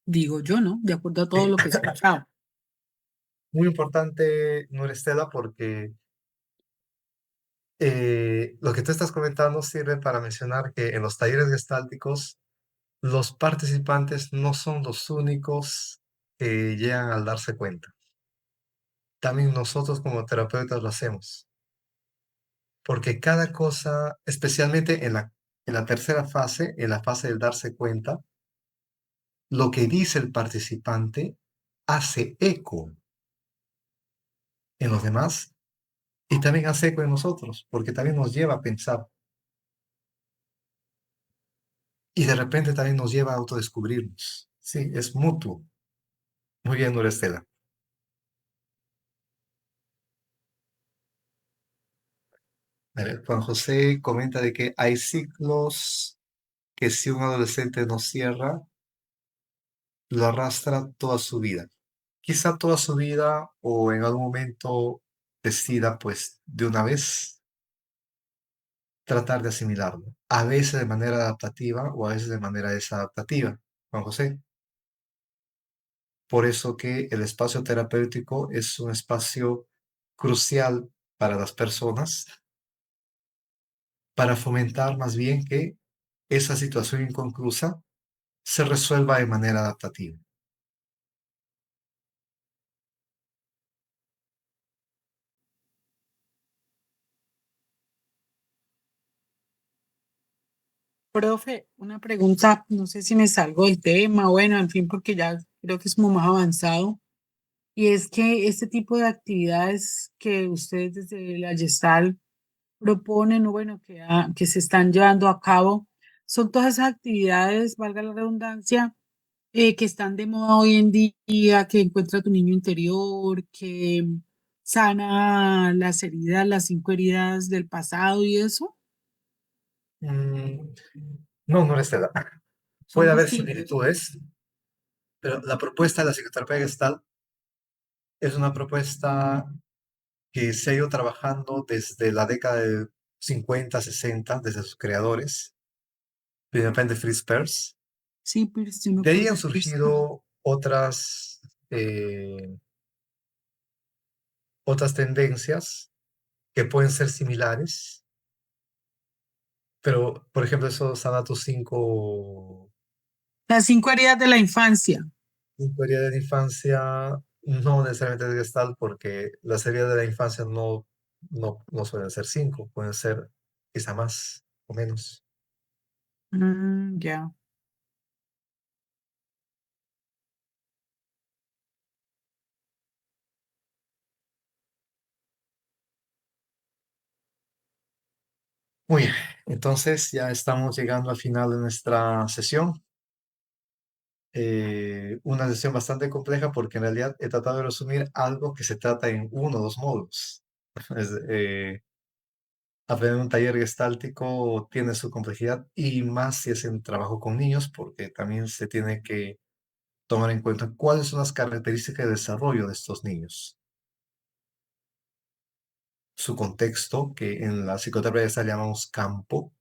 Digo yo, ¿no? De acuerdo a todo Sí, lo que he escuchado. muy importante, Estela, porque lo que tú estás comentando sirve para mencionar que en los talleres gestálticos los participantes no son los únicos que llegan al darse cuenta. También nosotros como terapeutas lo hacemos. porque cada cosa, especialmente en la tercera fase, en la fase del darse cuenta, lo que dice el participante hace eco en los demás y también hace eco en nosotros, porque también nos lleva a pensar y de repente también nos lleva a autodescubrirnos. Sí, es mutuo. Muy bien, Nora Estela. A ver, Juan José comenta de que hay ciclos que si un adolescente no cierra, lo arrastra toda su vida. Quizá toda su vida o en algún momento decida, pues, de una vez tratar de asimilarlo. A veces de manera adaptativa o a veces de manera desadaptativa. Juan José. Por eso que el espacio terapéutico es un espacio crucial para las personas, para fomentar más bien que esa situación inconclusa se resuelva de manera adaptativa. Profe, una pregunta, no sé si me salgo del tema, bueno, en fin, porque ya creo que es como más avanzado. Y es que este tipo de actividades que ustedes desde la Gestalt proponen, o bueno, que se están llevando a cabo, son todas esas actividades, valga la redundancia, que están de moda hoy en día, que encuentra tu niño interior, que sana las heridas, las 5 heridas del pasado y eso. Mm, no, no es edad. Son Puede haber distintos. similitudes, pero la propuesta de la psicoterapia Gestalt es una propuesta que se ha ido trabajando desde la década de 50, 60, desde sus creadores, principalmente Fritz Perls. Sí, pero sí me De ahí acuerdo han de Chris. surgido otras tendencias que pueden ser similares, pero, por ejemplo, esos Sanatos 5 Las 5 heridas de la infancia. heridas de la infancia, no necesariamente de Gestalt, porque las heridas de la infancia no suelen ser 5, pueden ser quizá más o menos. Ya. Muy bien, entonces ya estamos llegando al final de nuestra sesión. Una sesión bastante compleja porque en realidad he tratado de resumir algo que se trata en uno o dos módulos. Aprender un taller gestáltico tiene su complejidad y más si es en trabajo con niños, porque también se tiene que tomar en cuenta cuáles son las características de desarrollo de estos niños. Su contexto, que en la psicoterapia gestal llamamos campo.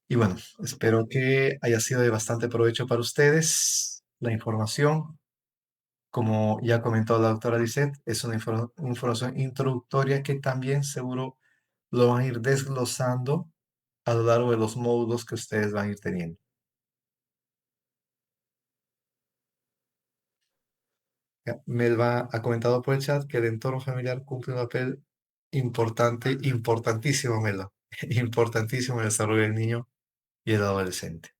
Y bueno, espero que haya sido de bastante provecho para ustedes la información. Como ya comentó la doctora Lisette, es una información introductoria que también seguro lo van a ir desglosando a lo largo de los módulos que ustedes van a ir teniendo. Ya, Melba ha comentado por el chat que el entorno familiar cumple un papel importante, importantísimo, Melba, importantísimo en el desarrollo del niño y el adolescente.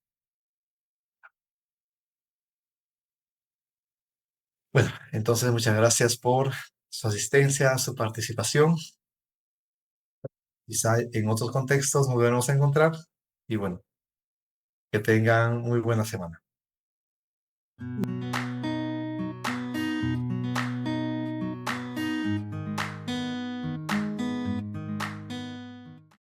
Bueno, entonces muchas gracias por su asistencia, su participación. Quizá en otros contextos nos volveremos a encontrar y bueno, que tengan muy buena semana.